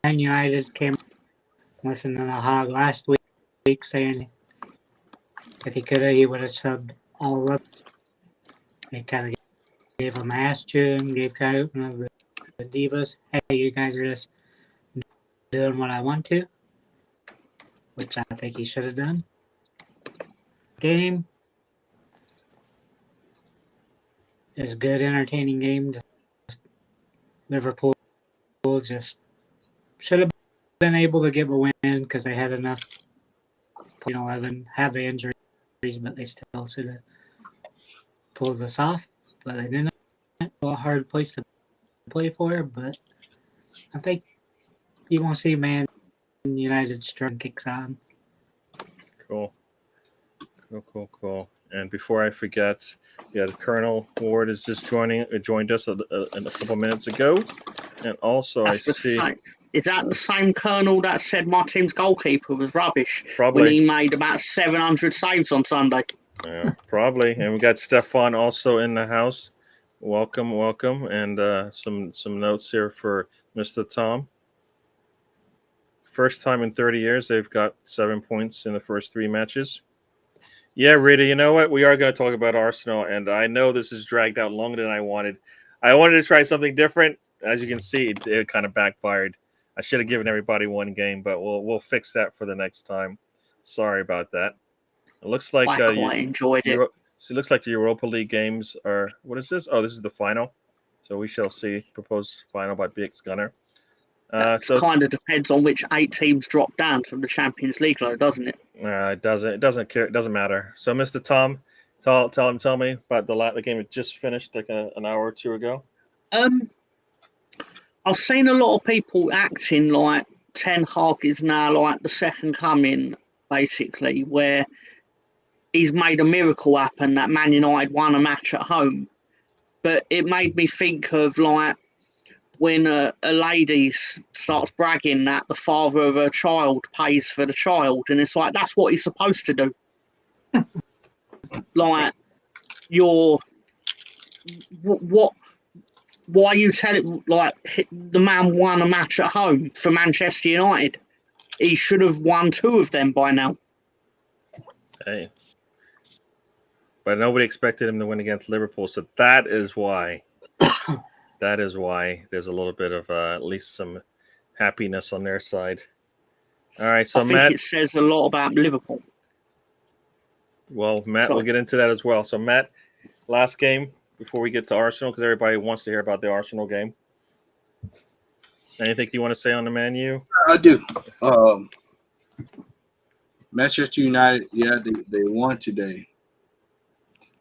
Man United came listening to Hag last week saying if he could have, he would have subbed all up. They kind of gave him ass chewing, gave kind of the divas, hey, you guys are just doing what I want to, which I think he should have done. Game is a good, entertaining game. Liverpool just should have been able to get a win because they had enough. 11 have the injuries, but they still should have pulled this off. But they didn't. A hard place to play for, but I think you won't see Man United strong kicks on. Cool. Cool. And before I forget, the Colonel Ward is just joined us in a couple minutes ago, and also That's I the see same. Is that the same Colonel that said my team's goalkeeper was rubbish when probably he made about 700 saves on Sunday? probably, and we got Stefan also in the house. Welcome, and some notes here for Mr. Tom. First time in 30 years they've got 7 points in the first 3 matches. Yeah, Rita, you know what? We are going to talk about Arsenal, and I know this has dragged out longer than I wanted. I wanted to try something different. As you can see, it kind of backfired. I should have given everybody one game, but we'll fix that for the next time. Sorry about that. It looks like I quite enjoyed it. So it looks like the Europa League games are. What is this? Oh, this is the final. So we shall see. Proposed final by BX Gunner. So kind of depends on which 8 teams drop down from the Champions League, though, doesn't it? It doesn't. It doesn't care. It doesn't matter. So, Mr. Tom, tell me about the game that just finished like an hour or two ago. I've seen a lot of people acting like Ten Hag is now like the second coming, basically, where he's made a miracle happen that Man United won a match at home. But it made me think of like when a lady starts bragging that the father of her child pays for the child, and it's like that's what he's supposed to do. Like, what? Why are you telling like the man won a match at home for Manchester United? He should have won 2 of them by now. Hey, but nobody expected him to win against Liverpool, so that is why. That is why there's a little bit of at least some happiness on their side. All right, so I think Matt, it says a lot about Liverpool. Well, Matt, Sorry. we'll get into that as well. So, Matt, last game before we get to Arsenal, because everybody wants to hear about the Arsenal game. Anything you want to say on the Man U? I do. Manchester United, yeah, they won today.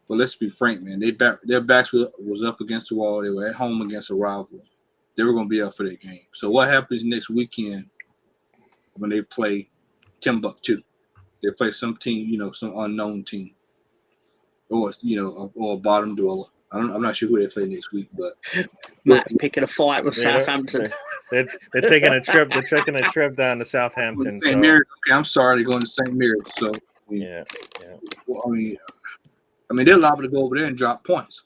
But let's be frank, man. Their backs was up against the wall. They were at home against a rival. They were going to be up for that game. So what happens next weekend when they play Timbuktu? They play some team, some unknown team, or a bottom dweller. I'm not sure who they play next week, but Matt's picking a fight with Southampton. They're taking a trip. They're taking a trip down to Southampton. St. Mary. Okay, I'm sorry, they're going to St. Mary. So yeah. Well, I mean, they're liable to go over there and drop points.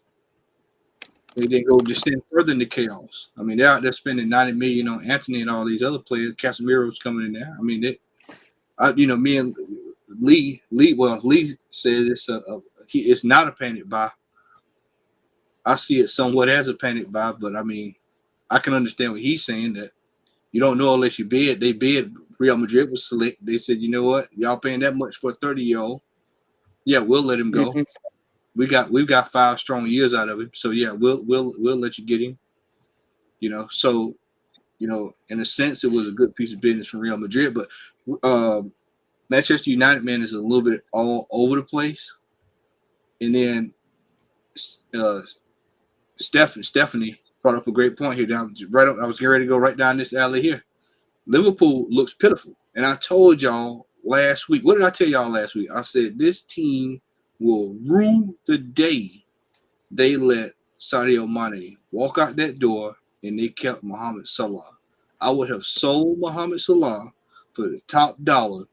They didn't go descend further into chaos. I mean, they're out there spending $90 million on Anthony and all these other players. Casemiro's coming in there. I mean, me and Lee. Well, Lee says it's not a panic buy. I see it somewhat as a panic buy, but I mean, I can understand what he's saying, that you don't know unless you bid. They bid. Real Madrid was slick. They said, you know what, y'all paying that much for a 30-year-old? Yeah, we'll let him go. Mm-hmm. We've got 5 strong years out of him, so yeah, we'll let you get him. So in a sense, it was a good piece of business from Real Madrid, but Manchester United, man, is a little bit all over the place. And then Stephanie brought up a great point here. I was getting ready to go right down this alley here. Liverpool looks pitiful. And I told y'all last week, what did I tell y'all last week? I said this team will rue the day they let Sadio Mane walk out that door and they kept Mohamed Salah. I would have sold Mohamed Salah for the top dollar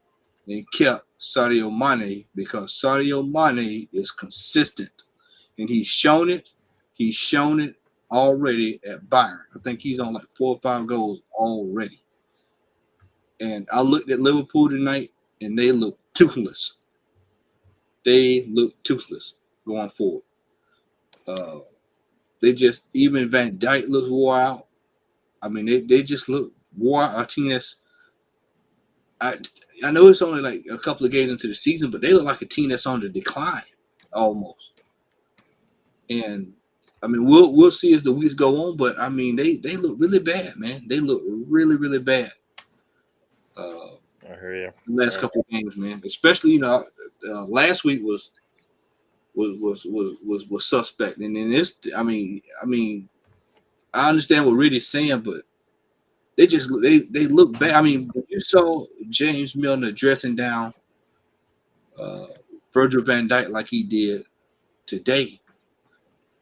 and kept Sadio Mane, because Sadio Mane is consistent. And he's shown it. He's shown it already at Bayern. I think he's on like 4 or 5 goals already. And I looked at Liverpool tonight, and they look toothless. They look toothless going forward. They just, even Van Dijk looks wore out. I mean, they just look wore out. A team that's, I know it's only like a couple of games into the season, but they look like a team that's on the decline almost. And I mean, we'll see as the weeks go on, but I mean, they look really bad, man. They look really, really bad. I hear you. The last couple of games, man. Especially, last week was suspect, and then this. I mean, I understand what Riddy's saying, but they look bad. I mean, you saw James Milner dressing down Virgil van Dijk like he did today.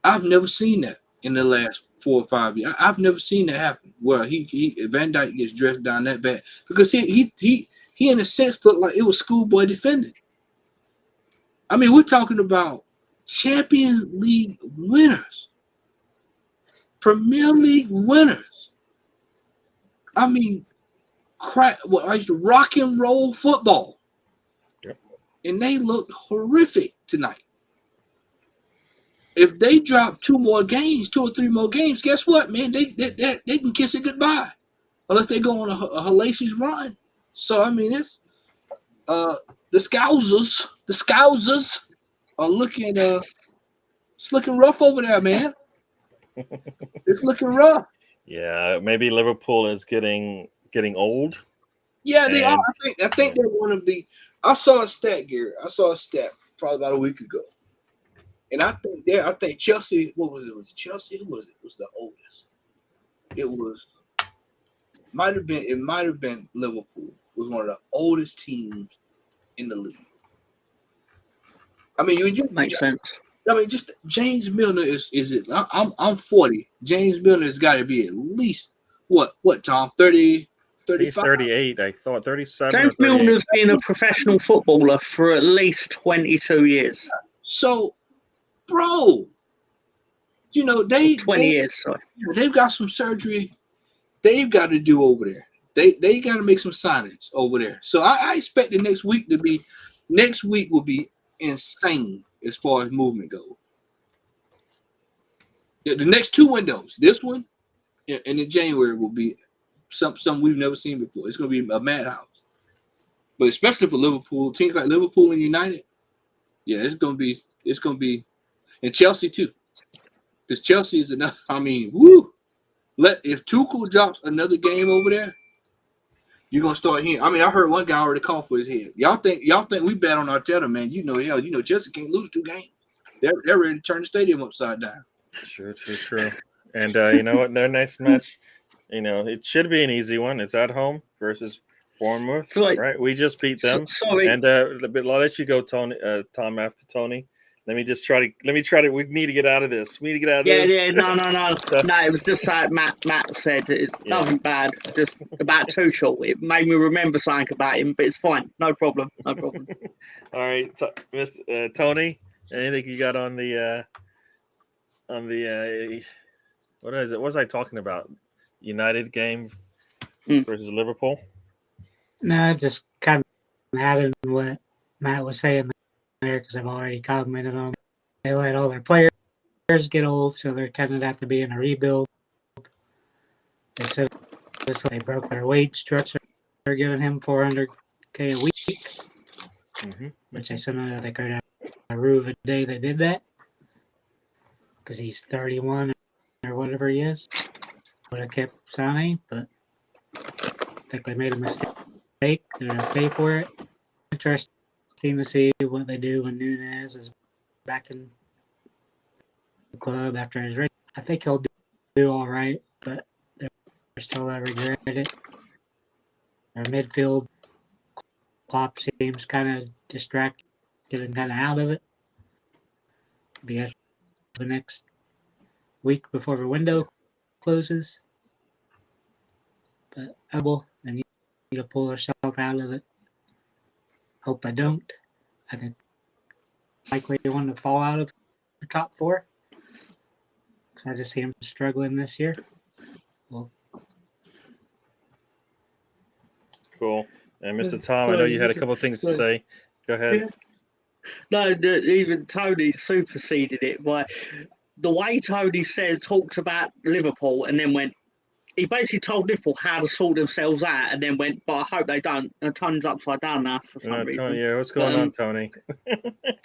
I've never seen that in the last 4 or 5 years. I've never seen that happen. Well, he Van Dijk gets dressed down that bad because he in a sense looked like it was schoolboy defending. I mean, we're talking about Champions League winners, Premier League winners. I mean, rock and roll football. Yep. And they looked horrific tonight. If they drop 2 or 3 more games, guess what, man? They can kiss it goodbye, unless they go on a hellacious run. So I mean, it's the Scousers are looking it's looking rough over there, man. It's looking rough. Yeah, maybe Liverpool is getting old. Yeah, they are. I think they're one of the. I saw a stat, Gary. I saw a stat probably about a week ago, and I think Chelsea. What was it? Was it Chelsea? Who was it? Was the oldest? It was. Might have been Liverpool. Was one of the oldest teams in the league. I mean, you just Makes sense. I mean, just James Milner is it? I'm 40. James Milner has got to be at least what Tom 30, 35. He's 38. I thought 37. James Milner's been a professional footballer for at least 22 years. So, bro, you know 20 years. Sorry. They've got some surgery. They've got to do over there. They got to make some signings over there. So I expect the next week will be insane as far as movement goes. The next 2 windows, this one and in January, will be something we've never seen before. It's going to be a madhouse. But especially for Liverpool, teams like Liverpool and United, yeah, it's going to be, and Chelsea too, because Chelsea is enough. I mean, woo! If Tuchel drops another game over there, you're gonna start hearing. I mean, I heard one guy already call for his head. Y'all think we bet on Arteta, man? You know, Chelsea can't lose 2 games. They're ready to turn the stadium upside down. True. And you know what? Their next match, it should be an easy one. It's at home versus Bournemouth, right? We just beat them. Sorry. And I'll let you go, Tony. Tom, after Tony. Let me try to. We need to get out of this. We need to get out of this. Yeah. No. No, it was just like Matt said. Nothing bad. Just about Tuchel. It made me remember something about him, but it's fine. No problem. All right, Mr. Tony. Anything you got on the what is it? What was I talking about? United game versus Liverpool. No, just kind of adding what Matt was saying there, because I've already commented on it. They let all their players get old, so they're kind of have to be in a rebuild. They said this way they broke their wage structure. They're giving him $400K a week, which I said I think I approve a day they did that, because he's 31 or whatever he is. Would have kept signing, but I think they made a mistake. They're going to pay for it. Interesting to see what they do when Nunez is back in the club after his race. I think he'll do all right, but they're still I regret it. Our midfield, Klopp seems kind of distracted and kind of out of it. Be at the next week before the window closes. But they need to pull herself out of it. Hope I don't. I think likely one to fall out of the top 4. Because I just see him struggling this year. Well, cool. And Mr. Tom, I know you had a couple of things to say. Go ahead. No, even Tony superseded it by the way Tony talks about Liverpool, and then he basically told Liverpool how to sort themselves out, and then went, but I hope they don't. And Tony's upside down now for some reason. Tony, yeah, what's going on, Tony?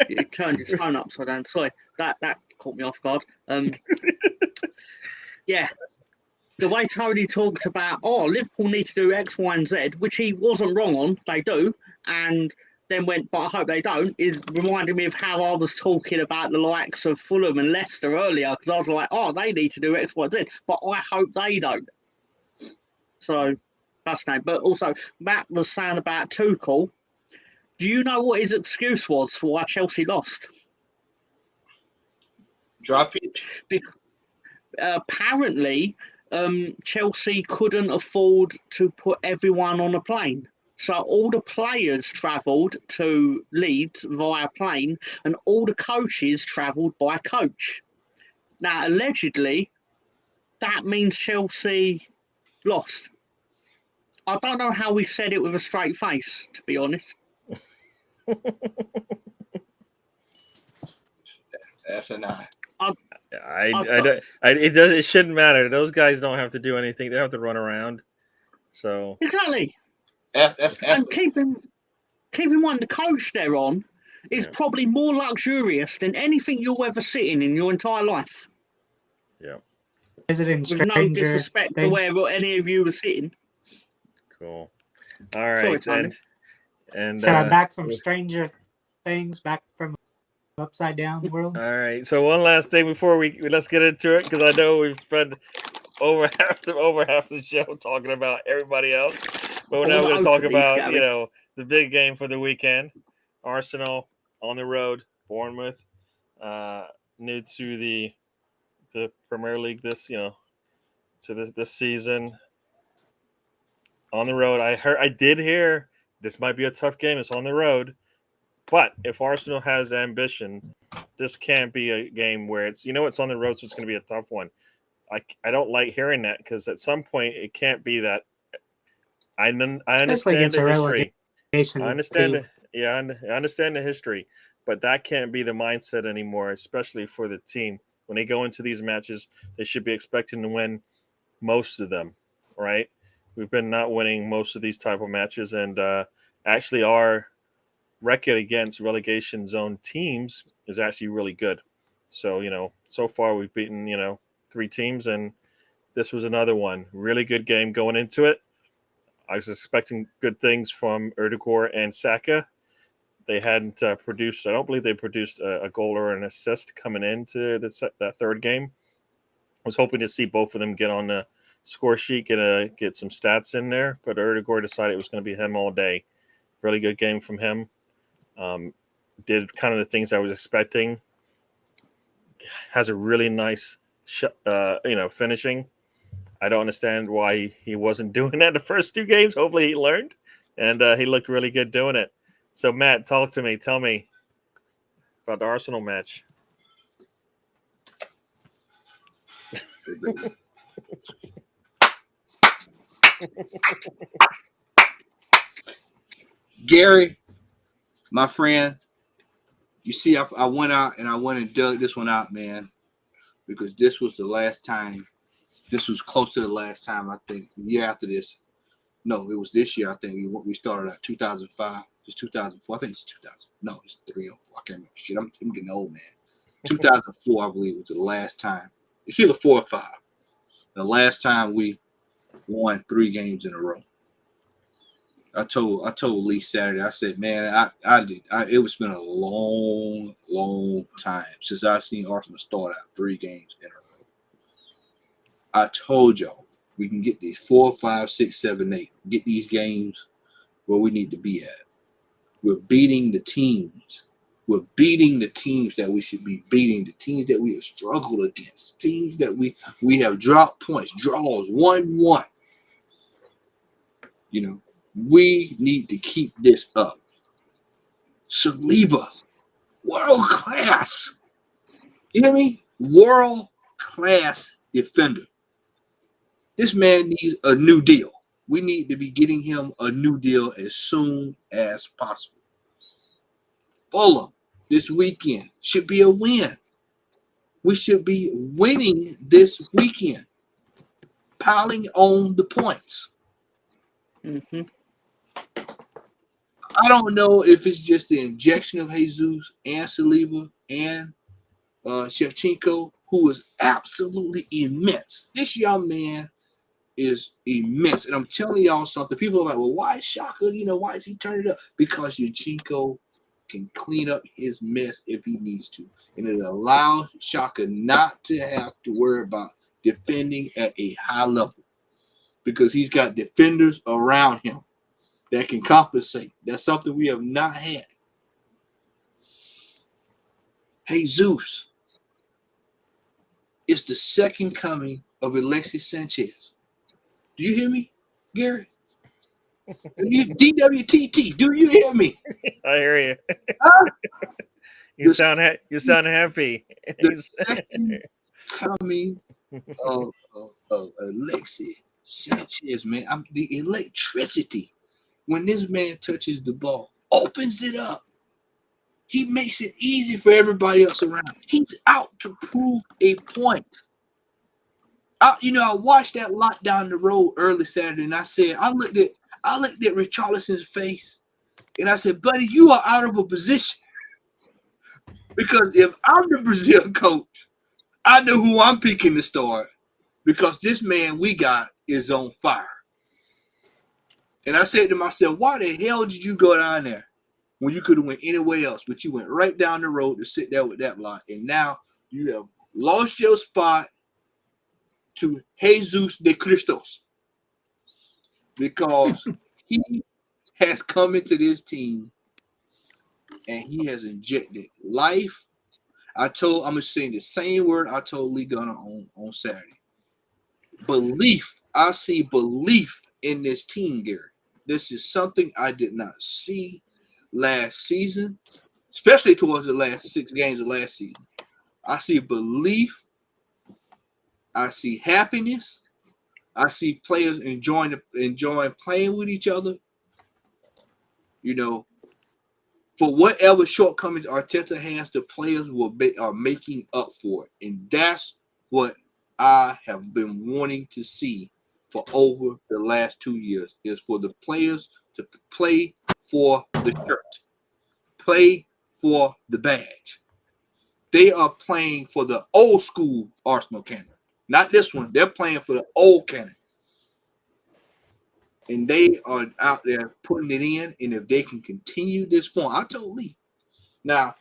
He turned his phone upside down. Sorry, that caught me off guard. Yeah. The way Tony talked about, Liverpool need to do X, Y, and Z, which he wasn't wrong on, they do, and then went, but I hope they don't, is reminding me of how I was talking about the likes of Fulham and Leicester earlier, because I was like, they need to do X, Y, Z, but I hope they don't. So, that's no. But also, Matt was saying about Tuchel. Do you know what his excuse was for why Chelsea lost? Dry pitch. Apparently, Chelsea couldn't afford to put everyone on a plane. So all the players travelled to Leeds via plane and all the coaches travelled by coach. Now, allegedly, that means Chelsea lost. I don't know how he said it with a straight face, to be honest. That's a nine. It shouldn't matter. Those guys don't have to do anything. They don't have to run around. So Exactly. That's And keep in mind, the coach they're on is probably more luxurious than anything you'll ever sit in your entire life. Yeah. Visiting With no Stranger disrespect to Things. wherever any of you were sitting. Cool. All right. Sorry, and So I'm back from Stranger Things, back from Upside Down world. all right. So one last thing before let's get into it, because I know we've spent over half the show talking about everybody else. But now we're going to talk about the big game for the weekend. Arsenal on the road, Bournemouth, new to the Premier League this this season. On the road, I did hear this might be a tough game. It's on the road, but if Arsenal has ambition, this can't be a game where it's it's on the road, so it's going to be a tough one. I don't like hearing that because at some point it can't be that. I understand the history. I understand. I understand the history, but that can't be the mindset anymore, especially for the team. When they go into these matches, they should be expecting to win most of them, right? We've been not winning most of these type of matches, and actually our record against relegation zone teams is actually really good. So, so far we've beaten, 3 teams, and this was another one. Really good game going into it. I was expecting good things from ODEGAARD and Saka. They hadn't produced, I don't believe they produced a goal or an assist coming into that third game. I was hoping to see both of them get on the score sheet, get some stats in there, but ODEGAARD decided it was going to be him all day. Really good game from him. Did kind of the things I was expecting. Has a really nice, finishing. I don't understand why he wasn't doing that the first 2 games. Hopefully he learned, and he looked really good doing it. So Matt, talk to me. Tell me about the Arsenal match. Gary, my friend, you see, I went out and I went and dug this one out, man, because this was the last time. This was close to the last time, I think, the year after this. No, it was this year, I think. We started at 2005. It's 2004. I think it's 2000. No, it's 304. I can't remember. Shit, I'm getting old, man. 2004, I believe, was the last time. It's either 4 or 5. The last time we won 3 games in a row. I told Lee Saturday, I said, man, it was been a long, long time since I seen Arsenal start out 3 games in a row. I told y'all we can get these 4, 5, 6, 7, 8, get these games where we need to be at. We're beating the teams. We're beating the teams that we should be beating, the teams that we have struggled against, teams that we have dropped points, draws, 1-1. We need to keep this up. Saliba, world class. You hear me? World class defender. This man needs a new deal. We need to be getting him a new deal as soon as possible. Fulham this weekend should be a win. We should be winning this weekend, piling on the points. Mm-hmm. I don't know if it's just the injection of Jesus and Saliba and Shevchenko, who is absolutely immense. This young man is immense. And I'm telling y'all something. People are like, well, why is Shaka? Why is he turning it up? Because Shevchenko can clean up his mess if he needs to. And it allows Shaka not to have to worry about defending at a high level because he's got defenders around him. that can compensate. That's something we have not had. Jesus is the second coming of Alexis Sanchez. Do you hear me, Gary? DWTT, do you hear me? I hear you. Huh? You sound happy. The second coming of Alexis Sanchez, man. The electricity when this man touches the ball opens it up. He makes it easy for everybody else around. He's out to prove a point. I watched that lot down the road early Saturday, and I said, I looked at Richarlison's face, and I said, buddy, you are out of a position. Because if I'm the Brazil coach, I know who I'm picking to start, because this man we got is on fire. And I said to myself, why the hell did you go down there when you could have went anywhere else? But you went right down the road to sit there with that lot, and now you have lost your spot to Jesus de Christos, because he has come into this team and he has injected life. I'm gonna say the same word I told Lee Gunner on Saturday. Belief. I see belief in this team, Gary. This is something I did not see last season, especially towards the last 6 games of last season. I see belief. I see happiness. I see players enjoying playing with each other. For whatever shortcomings Arteta has, the players are making up for it. And that's what I have been wanting to see for over the last 2 years, is for the players to play for the shirt, play for the badge. They are playing for the old school Arsenal cannon. Not this one. They're playing for the old cannon. And they are out there putting it in. And if they can continue this form, I told Lee. Now,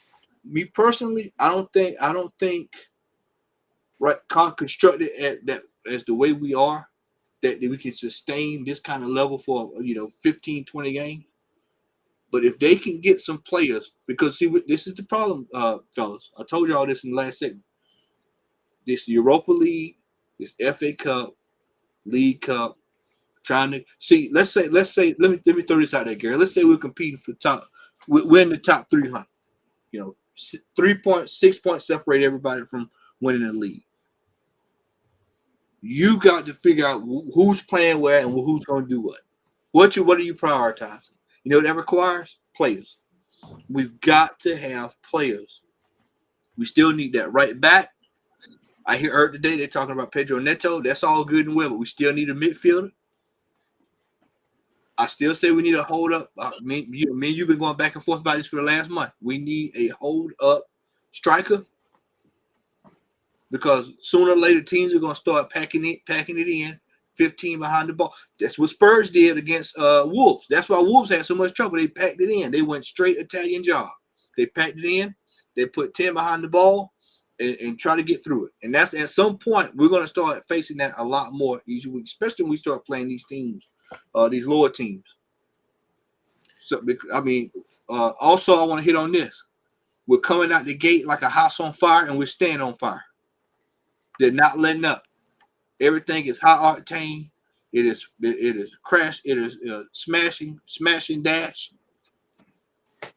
me personally, I don't think right constructed as the way we are, that we can sustain this kind of level for 15, 20 games. But if they can get some players, because see, this is the problem, fellas. I told y'all this in the last segment. This Europa League, this FA Cup, League Cup, trying to see. Let's say. Let me throw this out there, Gary. Let's say we're competing for we're in the top 300. 6 points separate everybody from winning the league. You got to figure out who's playing where and who's going to do what. What are you prioritizing? You know what that requires? Players. We've got to have players. We still need that right back. I heard today they're talking about Pedro Neto. That's all good and well, but we still need a midfielder. I still say we need a hold up. Me and you've been going back and forth about this for the last month. We need a hold up striker, because sooner or later teams are going to start packing it in, 15 behind the ball. That's what Spurs did against Wolves. That's why Wolves had so much trouble. They packed it in. They went straight Italian job. They packed it in. They put 10 behind the ball and try to get through it. And that's at some point we're going to start facing that a lot more each week, especially when we start playing these teams. These lower teams. So, also I want to hit on this. We're coming out the gate like a house on fire, and we're staying on fire. They're not letting up. Everything is high octane. It is crash. It is smashing dash.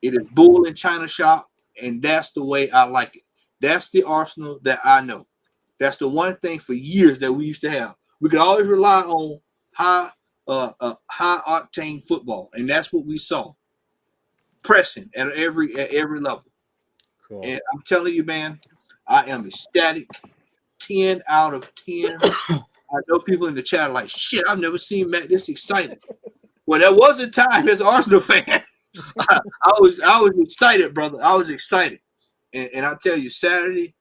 It is bull in China shop, and that's the way I like it. That's the Arsenal that I know. That's the one thing for years that we used to have. We could always rely on high octane football, and that's what we saw. Pressing at every level. Cool. And I'm telling you, man, I am ecstatic. 10 out of 10. I know people in the chat are like, shit, I've never seen Matt this excited. Well, there was a time as an Arsenal fan. I was excited, brother. I was excited. And I tell you, Saturday,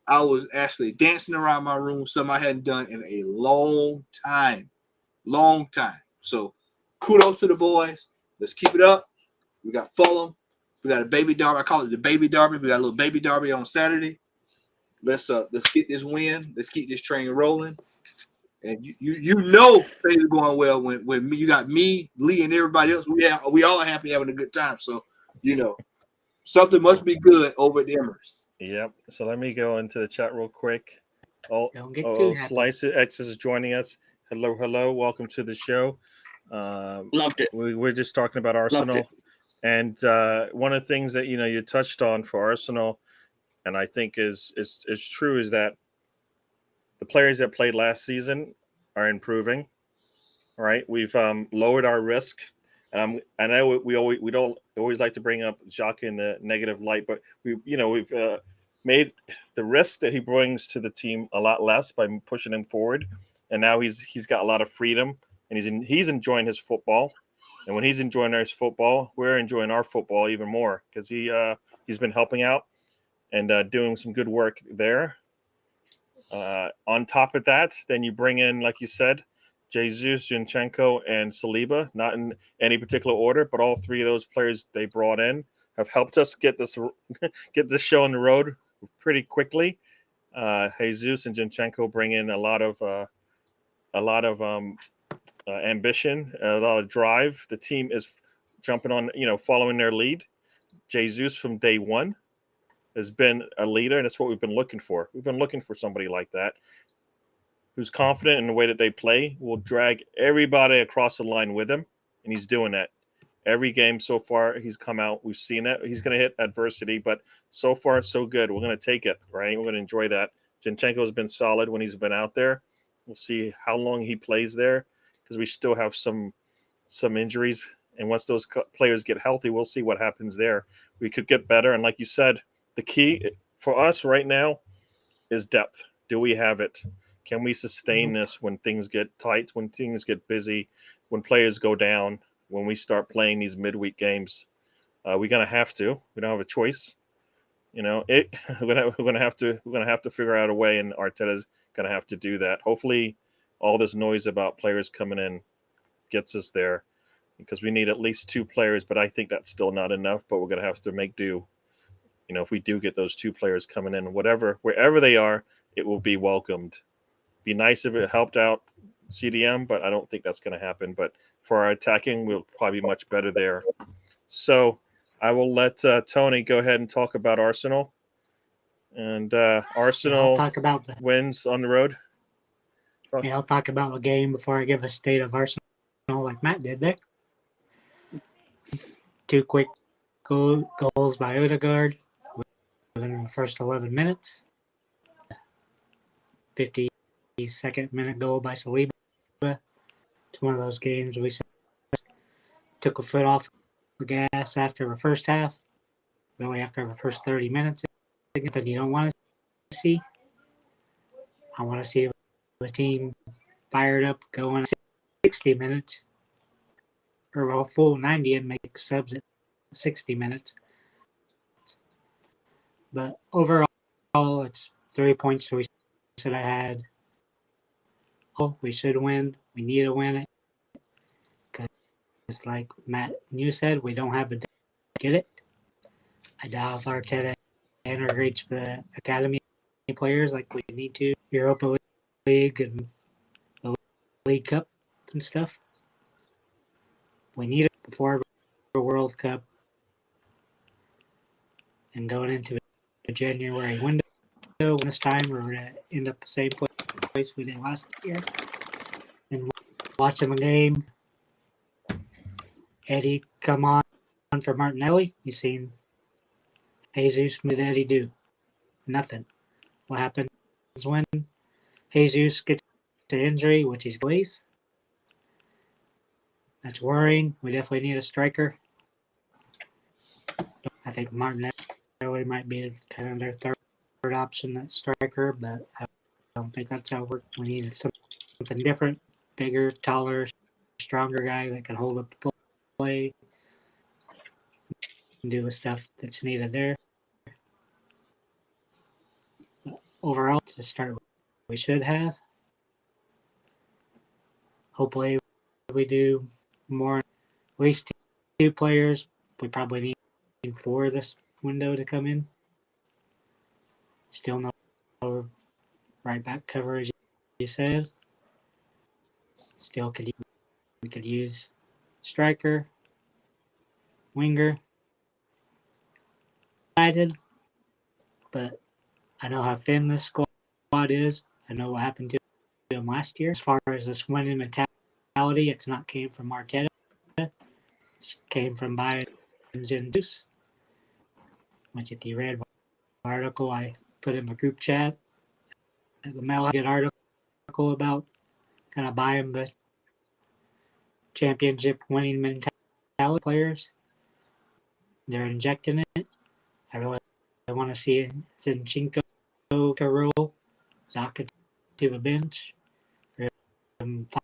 I was actually dancing around my room, something I hadn't done in a long time. So kudos to the boys. Let's keep it up. We got Fulham. We got a baby derby. I call it the baby derby. We got a little baby derby on Saturday. Let's get this win. Let's keep this train rolling. And you know things are going well when you got me, Lee, and everybody else. We all happy having a good time. So something must be good over at the Emirates. Yep. So let me go into the chat real quick. Don't get too happy. Slice It X is joining us. Hello. Welcome to the show. Loved it. We're just talking about Arsenal. And one of the things that you touched on for Arsenal, and I think is true, is that the players that played last season are improving. Right, we've lowered our risk, and I know we don't always like to bring up Jacques in the negative light, but we've made the risk that he brings to the team a lot less by pushing him forward, and now he's got a lot of freedom, and he's enjoying his football, and when he's enjoying his football, we're enjoying our football even more because he's been helping out and doing some good work there. On top of that, then you bring in, like you said, Jesus, Zinchenko, and Saliba, not in any particular order, but all three of those players they brought in have helped us get this show on the road pretty quickly. Jesus and Zinchenko bring in a lot of ambition, a lot of drive. The team is jumping on, following their lead. Jesus from day one has been a leader, and that's what we've been looking for. We've been looking for somebody like that, who's confident in the way that they play, will drag everybody across the line with him, and he's doing that. Every game so far, he's come out. We've seen it. He's going to hit adversity, but so far, so good. We're going to take it, right? We're going to enjoy that. Zinchenko has been solid when he's been out there. We'll see how long he plays there because we still have some injuries, and once those players get healthy, we'll see what happens there. We could get better, and like you said, the key for us right now is depth. Do we have it? Can we sustain this when things get tight, when things get busy, when players go down, when we start playing these midweek games? We're gonna have to. We don't have a choice. We're gonna have to figure out a way, and Arteta's gonna have to do that. Hopefully, all this noise about players coming in gets us there, because we need at least 2 players. But I think that's still not enough. But we're gonna have to make do. If we do get those 2 players coming in, wherever they are, it will be welcomed. Be nice if it helped out CDM, but I don't think that's going to happen. But for our attacking, we'll probably be much better there. So I will let Tony go ahead and talk about Arsenal. And Arsenal I'll talk about wins on the road. I'll talk about the game before I give a state of Arsenal like Matt did there. 2 quick goals by ODEGAARD within the first 11 minutes. 52nd minute goal by Saliba. It's one of those games we took a foot off the gas after the first half, really after the first 30 minutes. That you don't want to see. I want to see the team fired up going 60 minutes or a full 90 and make subs at 60 minutes. But overall, it's 3 points we should have had. We should win. We need to win it. Because like Matt, you said, we don't have to get it. I doubt if Arteta integrates the academy players like we need to. Europa League and the League Cup and stuff. We need it before the World Cup and going into the January window. This time we're going to end up the same place we did last year. And watching the game, Eddie come on for Martinelli. You seen Jesus, what did Eddie do? Nothing. What happens when Jesus gets an injury, which he's plays? That's worrying. We definitely need a striker. I think Martinelli might be kind of their third option at striker, but I don't think that's how we need something different, bigger, taller, stronger guy that can hold up the play and do the stuff that's needed there. Overall, to start, we should have. Hopefully, we do more. At least 2 players. We probably need 4 this window to come in. Still no right back cover, as you said. Still we could use striker, winger, United, but I know how thin this squad is. I know what happened to them last year. As far as this winning mentality, it's not came from Arteta. It came from Bayern's induce. Which if you read the article I put in the group chat, the Mail had an article about kind of buying the championship winning mentality players. They're injecting it. I really want to see Zinchenko to roll, Zaka to the bench,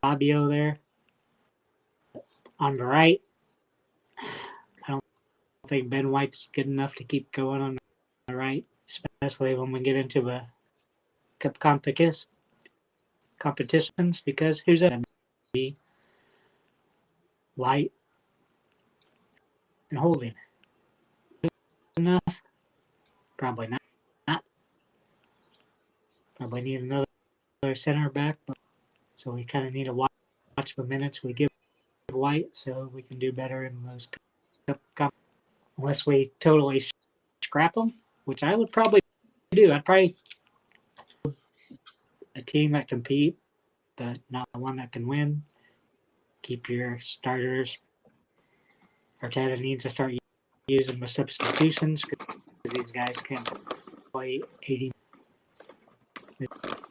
Fabio there. On the right, I don't think Ben White's good enough to keep going on the right, especially when we get into the cup competitions, because who's that? Be White and Holding. Enough? Probably not. Probably need another center back, so we kind of need to watch the minutes we give White so we can do better in those cup unless we totally scrap them, which I would probably do. I'd probably a team that compete, but not one that can win. Keep your starters. Arteta needs to start using the substitutions because these guys can't play 80.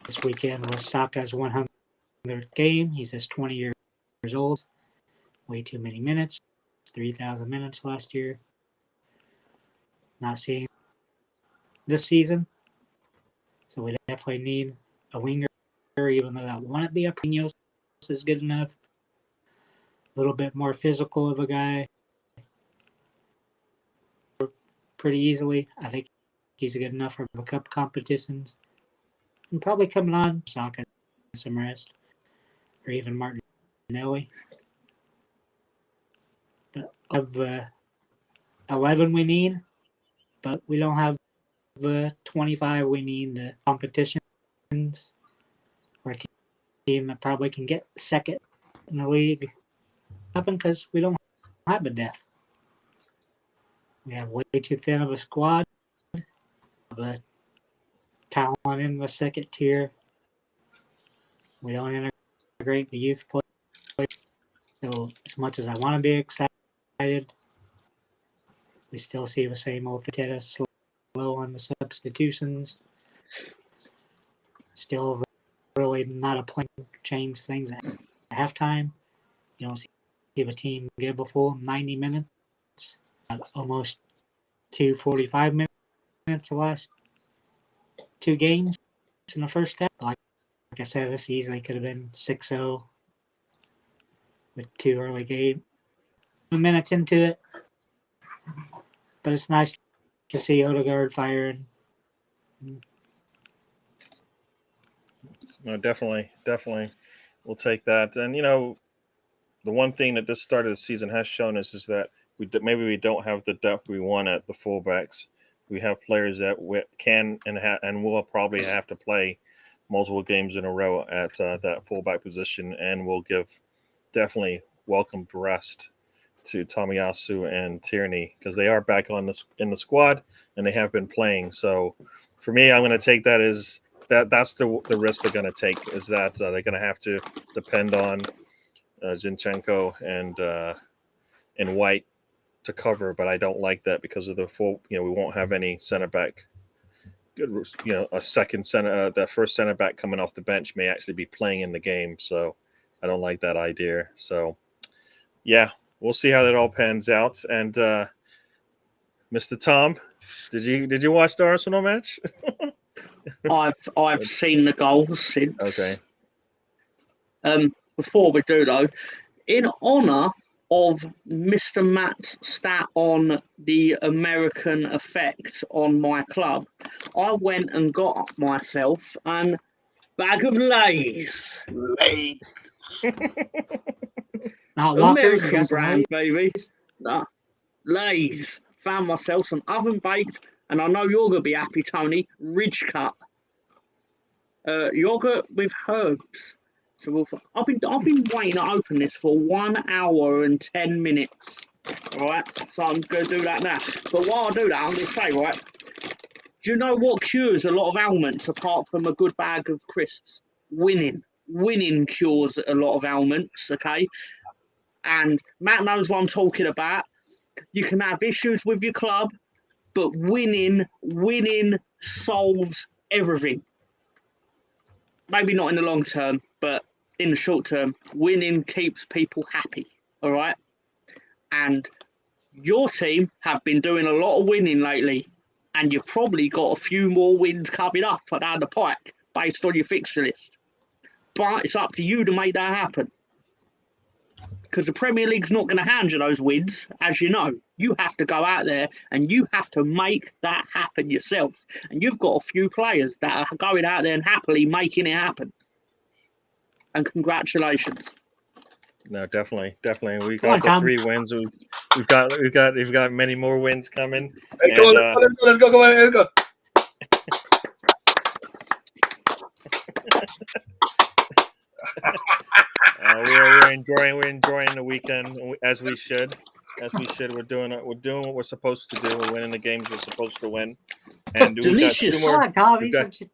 This weekend was Saka's 100th game. He's just 20 years old. Way too many minutes. 3,000 minutes last year. Not seeing this season. So we definitely need a winger, even though I want to be a Pinos is good enough. A little bit more physical of a guy. Pretty easily. I think he's good enough for the cup competitions. And probably coming on Saka some rest. Or even Martinelli. But of 11 we need, but we don't have the 25 we need the competitions for a team that probably can get second in the league happen because we don't have the depth. We have way too thin of a squad, but talent in the second tier. We don't integrate the youth play. So as much as I want to be excited, we still see the same old Arteta slow on the substitutions. Still really not a plan to change things at halftime. You don't see the team give a full 90 minutes. Almost 45 minutes the last two games in the first half. Like I said, this easily could have been 6-0 with 2 early game minutes into it. But it's nice to see ODEGAARD firing. No, definitely. We'll take that. And, the one thing that this start of the season has shown us is that maybe we don't have the depth we want at the fullbacks. We have players that can and will probably have to play multiple games in a row at that fullback position, and we'll give definitely welcomed rest to Tomiyasu and Tierney because they are back in the squad and they have been playing. So for me, I'm going to take that as that's the risk they're going to take is that they're going to have to depend on Zinchenko and White to cover, but I don't like that because of the full. We won't have any center back. Good, a second center. The first center back coming off the bench may actually be playing in the game, so I don't like that idea. So, yeah, we'll see how that all pans out. And Mr. Tom, did you watch the Arsenal match? I've seen the goals since. Okay. Before we do though, in honour of Mr. Matt's stat on the American effect on my club, I went and got myself a bag of Lay's. American brand, baby. Lay's. Found myself some oven baked, and I know you're going to be happy, Tony, Ridge Cut. Yogurt with herbs. So I've been waiting to open this for 1 hour and 10 minutes. All right, so I'm going to do that now. But while I do that, I'm going to say, right, do you know what cures a lot of ailments apart from a good bag of crisps? Winning. Winning cures a lot of ailments, okay? And Matt knows what I'm talking about. You can have issues with your club, but winning solves everything. Maybe not in the long term, but in the short term, winning keeps people happy, all right? And your team have been doing a lot of winning lately, and you've probably got a few more wins coming up down the pike based on your fixture list. But it's up to you to make that happen. Because the Premier League's not going to hand you those wins, as you know. You have to go out there and you have to make that happen yourself. And you've got a few players that are going out there and happily making it happen. And congratulations. No, definitely. We Come on, got the Tom. 3 wins. We've got many more wins coming. Hey, come on, let's go. Come on, let's go. We're enjoying the weekend as we should. We're doing what we're supposed to do. We're winning the games we're supposed to win. And Delicious. Come on, Tom. we've He's got- such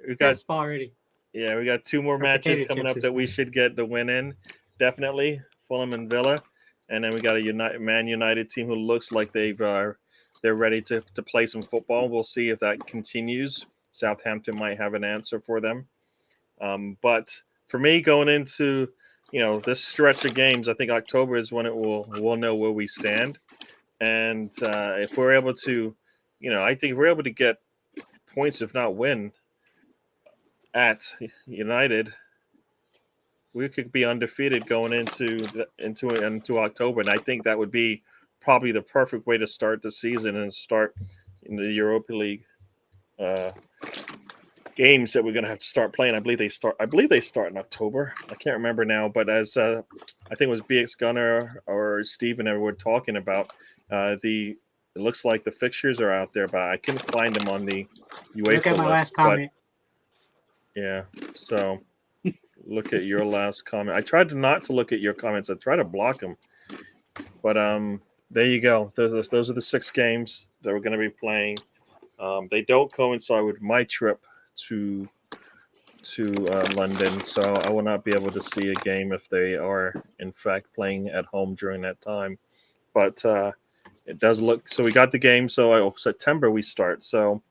we a got crisp already. we got 2 more Or matches potato coming chips up is that we nice. should get the win in. Definitely Fulham and Villa, and then we got a Man United team who looks like they're ready to play some football. We'll see if that continues. Southampton might have an answer for them. But for me, going into this stretch of games, I think October is when we'll know where we stand, and if we're able to, I think we're able to get points, if not win, at United, we could be undefeated going into October, and I think that would be probably the perfect way to start the season and start in the Europa League games that we're going to have to start playing. I believe they start in October. I can't remember now, but as I think it was BX Gunner or Steven that were talking about, it looks like the fixtures are out there, but I couldn't find them on the UEFA Look at my list. last comment. Yeah, so look at your last comment. I tried not to look at your comments. I tried to block them, but there you go. Those are the 6 games that we're going to be playing. They don't coincide with my trip to London, so I will not be able to see a game if they are in fact playing at home during that time. But it does look so. We got the game. So September we start. So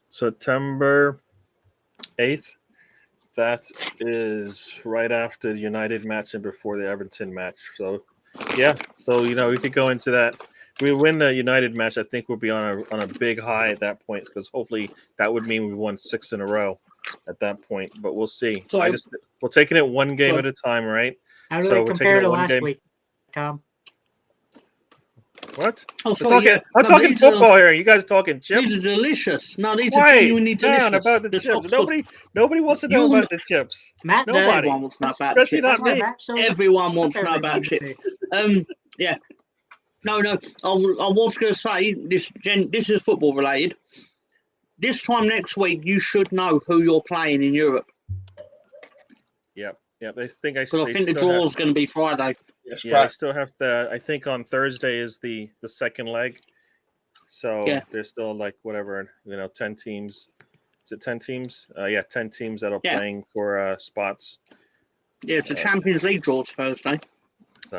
September 8th. That is right after the United match and before the Everton match. So yeah. So we could go into that. If we win the United match, I think we'll be on a big high at that point, because hopefully that would mean we won 6 in a row at that point. But we'll see. So we're taking it one game at a time, right? How do So they we're compare taking it to one last game. week, Tom? What? Oh, sorry, I'm talking football here. You guys talking chips? These are delicious. No, these are Quiet genuinely delicious. down about the chips. Nobody wants to know about the chips. Matt does. Nobody. Everyone wants to know about Especially chips. not me. Matt shows up Everyone wants to know every about Wednesday. chips. Yeah. No. I was going to say this is football related. This time next week, you should know who you're playing in Europe, Yep. I think because I think the draw is going to be Friday. That's I right. still have to. I think on Thursday is the second leg. So Yeah. there's still 10 teams. Is it 10 teams? 10 teams that are playing for spots. Yeah, it's a Champions League draws Thursday.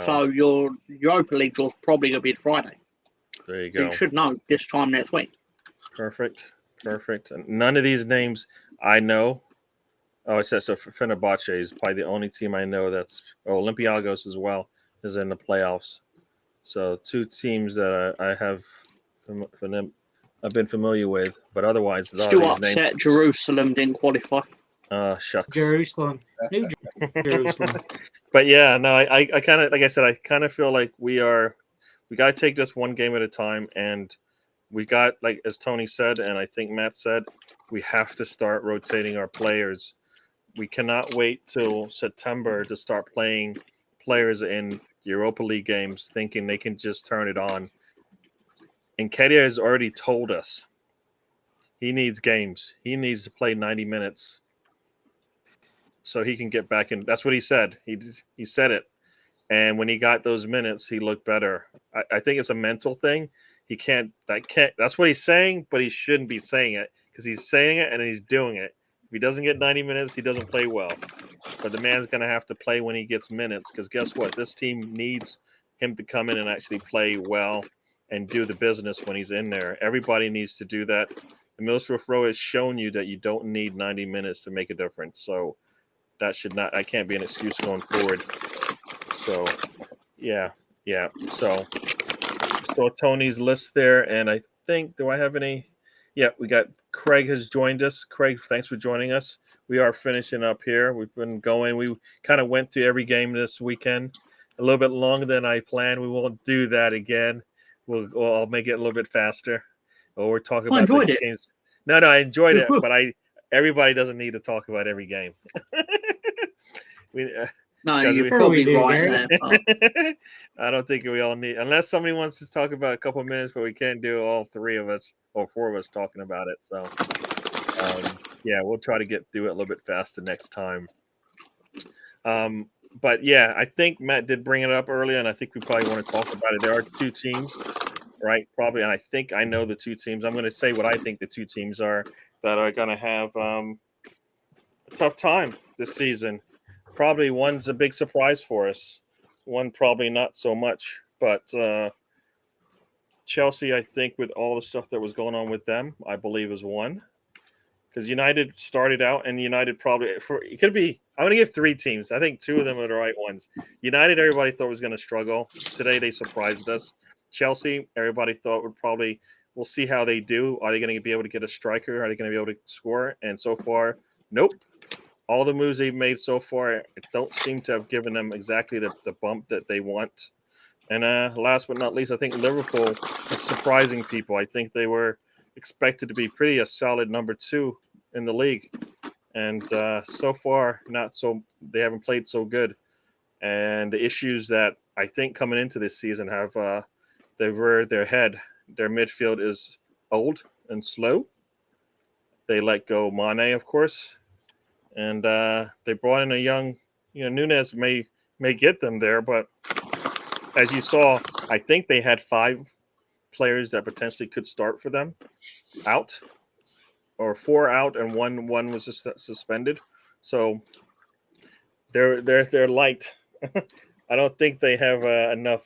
So your Europa League draw is probably going to be Friday. There you So go. you should know this time next week. Perfect. And none of these names I know. Oh, it says so. Fenerbahce is probably the only team I know that's. Olympiacos as well is in the playoffs. So 2 teams that I have I've been familiar with, but otherwise, a lot Still of these upset Jerusalem didn't qualify. Shucks. Jerusalem. New Jerusalem. But yeah, no, I kind of, like I said, I kind of feel like we got to take this one game at a time, and we got, like as Tony said, and I think Matt said, we have to start rotating our players. We cannot wait till September to start playing players in Europa League games, thinking they can just turn it on. And Kedia has already told us he needs games. He needs to play 90 minutes. so he can get back in. That's what he said. He said it. And when he got those minutes, he looked better. I think it's a mental thing. He can't. That's what he's saying, but he shouldn't be saying it because he's saying it and he's doing it. If he doesn't get 90 minutes, he doesn't play well. But the man's going to have to play when he gets minutes because guess what? This team needs him to come in and actually play well and do the business when he's in there. Everybody needs to do that. The Millsworth Row has shown you that you don't need 90 minutes to make a difference. So that can't be an excuse going forward. So, yeah. So Tony's list there, and I think, do I have any? Yeah, we got Craig has joined us. Craig, thanks for joining us. We are finishing up here. We've been going. We kind of went through every game this weekend, a little bit longer than I planned. We won't do that again. I'll make it a little bit faster. Or we're talking about enjoyed the it. games. No, I enjoyed It was it, good. but everybody doesn't need to talk about every game. No, 'Cause you're we- probably We do, right Gary. there. But I don't think we all need, unless somebody wants to talk about a couple of minutes, but we can't do all three of us or four of us talking about it. So, yeah, we'll try to get through it a little bit faster next time. But yeah, I think Matt did bring it up earlier, and I think we probably want to talk about it. There are two teams, right? Probably, and I think I know the two teams. I'm going to say what I think the two teams are that are going to have a tough time this season. Probably one's a big surprise for us. One probably not so much. But Chelsea, I think, with all the stuff that was going on with them, I believe is one. Because United started out, and United probably it could be. I'm going to give three teams. I think two of them are the right ones. United, everybody thought was going to struggle. Today, they surprised us. Chelsea, everybody thought would probably. We'll see how they do. Are they going to be able to get a striker? Are they going to be able to score? And so far, nope. All the moves they've made so far don't seem to have given them exactly the bump that they want. And last but not least, I think Liverpool is surprising people. I think they were expected to be pretty a solid number 2 in the league. And so far, not so. They haven't played so good. And the issues that I think coming into this season have they reared their head. Their midfield is old and slow. They let go Mane, of course. And they brought in a young, Nunes may get them there, but as you saw, I think they had 5 players that potentially could start for them out, or 4 out, and one was just suspended. So they're light. I don't think they have enough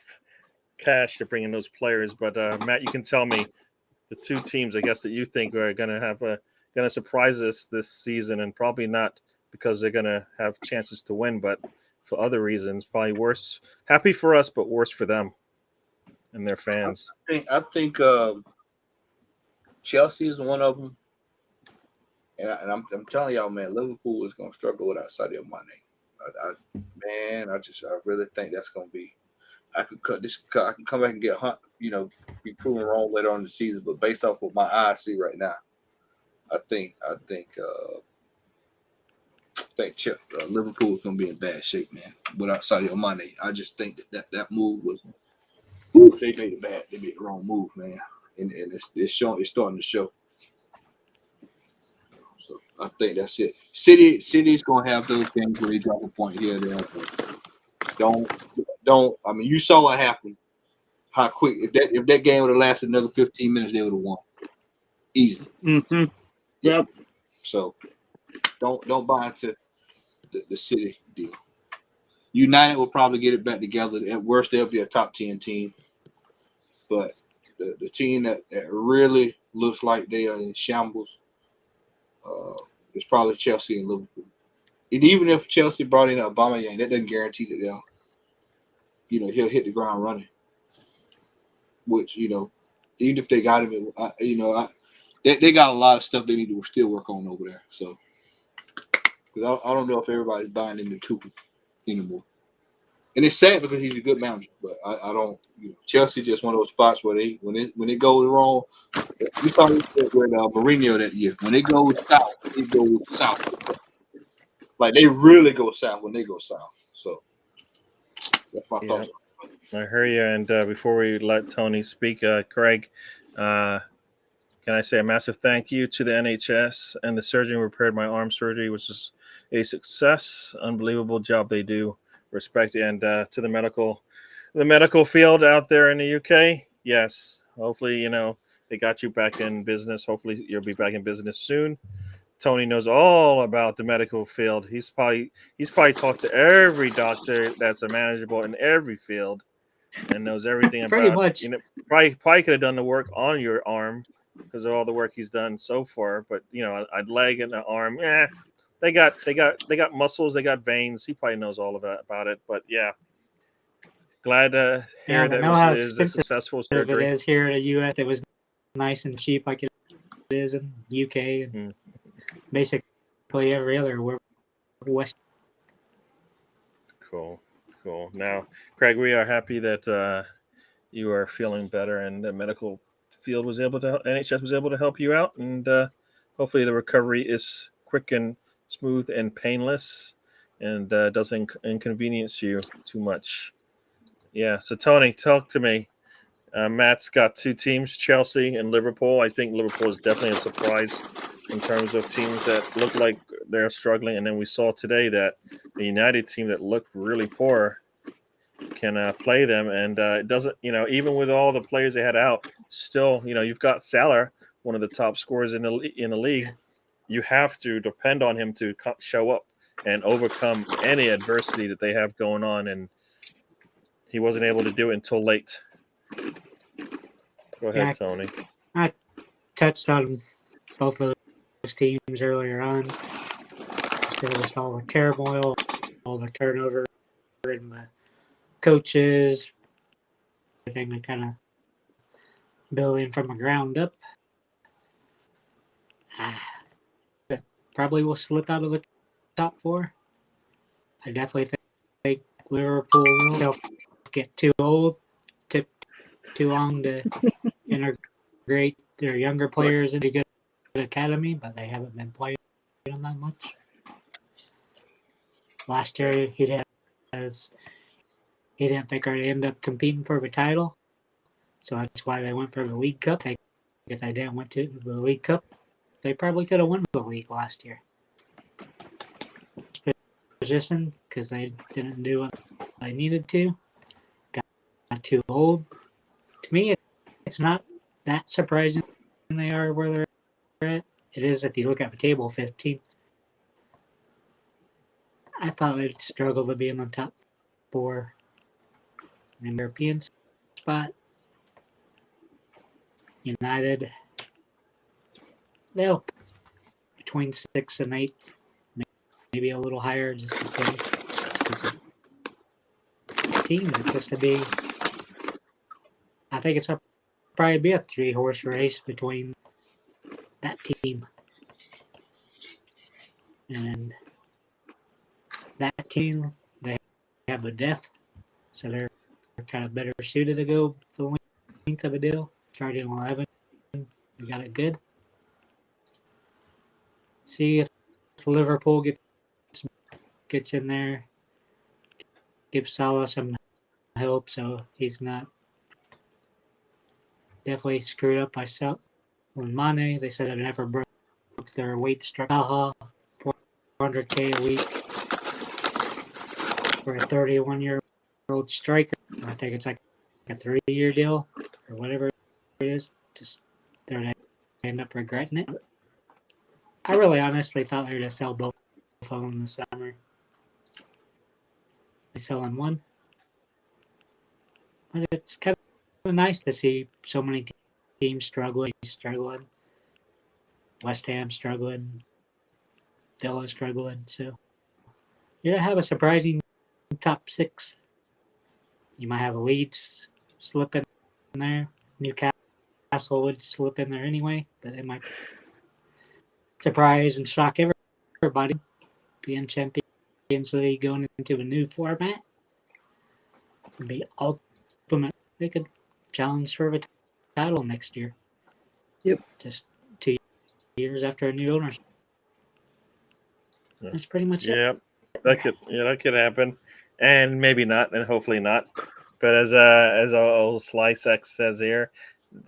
cash to bring in those players. But Matt, you can tell me the two teams I guess that you think are going to have going to surprise us this season, and probably not because they're going to have chances to win, but for other reasons, probably worse. Happy for us, but worse for them and their fans. I think Chelsea is one of them, and I'm telling y'all, man, Liverpool is going to struggle without Sadio Mane. I really think that's going to be. I can come back and get be proven wrong later on in the season, but based off what my eyes see right now, I think Liverpool is going to be in bad shape, man. Without Sadio Mane, I just think that move was. They made it bad. They made the wrong move, man, and it's showing. It's starting to show. So I think that's it. City's going to have those games where they drop a point here and there. Don't. I mean, you saw what happened. How quick if that game would have lasted another 15 minutes, they would have won easily. mm-hmm. Yep. So don't buy into the City deal. United will probably get it back together. At worst, they'll be a top 10 team. But the team that really looks like they are in shambles is probably Chelsea and Liverpool. And even if Chelsea brought in Aubameyang, that doesn't guarantee that he'll hit the ground running. Which, even if they got him, they got a lot of stuff they need to still work on over there. So, because I don't know if everybody's buying into Tuchel anymore. And it's sad because he's a good manager, but I don't. Chelsea just one of those spots where when it goes wrong, we saw it with Mourinho that year. When it goes south, it goes south. Like they really go south when they go south. So that's my thoughts. I hear you. And before we let Tony speak, Craig, can can I say a massive thank you to the NHS and the surgeon who repaired my arm surgery, which is a success. Unbelievable job they do. Respect. And to the medical field out there in the UK. Yes, hopefully, they got you back in business. Hopefully you'll be back in business soon. Tony knows all about the medical field. He's probably talked to every doctor that's a manageable in every field and knows everything Pretty about. much. Probably could have done the work on your arm because of all the work he's done so far. But a leg and an arm, they got muscles, they got veins. He probably knows all about it. But yeah, glad to hear Yeah, that I know how it is a expensive successful it surgery. is here in the U.S. It was nice and cheap like it is in the UK and basically every other West. Cool. Now, Craig, we are happy that you are feeling better and the medical field NHS was able to help you out, and hopefully the recovery is quick and smooth and painless and doesn't inconvenience you too much. Yeah. So Tony, talk to me. Matt's got two teams, Chelsea and Liverpool. I think Liverpool is definitely a surprise in terms of teams that look like they're struggling. And then we saw today that the United team that looked really poor can play them. And it doesn't, even with all the players they had out, still, you've got Salah, one of the top scorers in the league. Yeah. You have to depend on him to show up and overcome any adversity that they have going on. And he wasn't able to do it until late. Go ahead, Tony. I touched on both of those teams earlier on. There was all the turmoil, all the turnover, and the coaches, everything that kind of building from the ground up. Probably will slip out of the top four. I definitely think Liverpool will get too old, took too long to integrate their younger players into a good academy, but they haven't been playing them that much. Last year, he didn't think they'd end up competing for the title, so that's why they went for the League Cup. If they didn't went to the League Cup, they probably could have won the league last year. Position because they didn't do what they needed to. Got too old. To me, it's not that surprising they are where they're at. It is if you look at the table, 15th. I thought they'd struggle to be in the top four in the European spot. United, they'll between 6th and 8th, maybe a little higher, just depends. Team, it's just to be. I think it's probably be a 3-horse race between that team and that team. They have a depth, so they're kind of better suited to go for the length of a deal. Starting 11, we got it good. See if Liverpool gets in there, give Salah some help, so he's not definitely screwed up by Salah. When Mane, they said it never broke their weight structure. Salah, $400K a week for a 31-year-old striker. I think it's like a 3-year deal or whatever it is. Just they're going to end up regretting it. I really honestly thought they were going to sell both of them this summer. They selling one. But it's kind of nice to see so many teams struggling. West Ham struggling. Villa struggling. So you're going to have a surprising top 6. You might have a Leeds slip in there. Newcastle would slip in there anyway, but they might surprise and shock everybody. Being Champions League going into a new format would be ultimate. They could challenge for the title next year. Yep. Just 2 years after a new ownership. That's pretty much it. Yeah, that could happen, and maybe not, and hopefully not. But as old Slice X says here,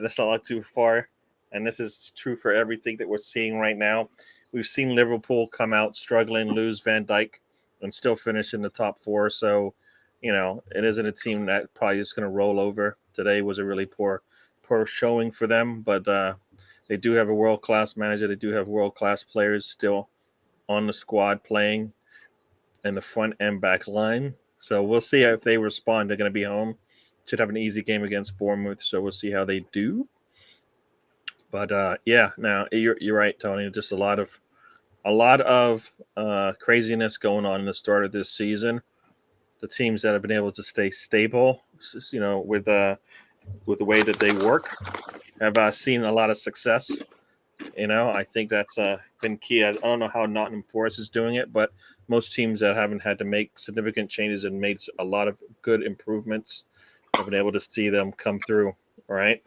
let's not look too far and this is true for everything that we're seeing right now. We've seen Liverpool come out struggling, lose Van Dijk, and still finish in the top 4. So, it isn't a team that probably is going to roll over. Today was a really poor showing for them, but they do have a world-class manager. They do have world-class players still on the squad playing in the front and back line. So we'll see if they respond. They're going to be home. Should have an easy game against Bournemouth, so we'll see how they do. But now you're right, Tony. Just a lot of craziness going on in the start of this season. The teams that have been able to stay stable, with the way that they work, have seen a lot of success. I think that's been key. I don't know how Nottingham Forest is doing it, but most teams that haven't had to make significant changes and made a lot of good improvements have been able to see them come through. All right.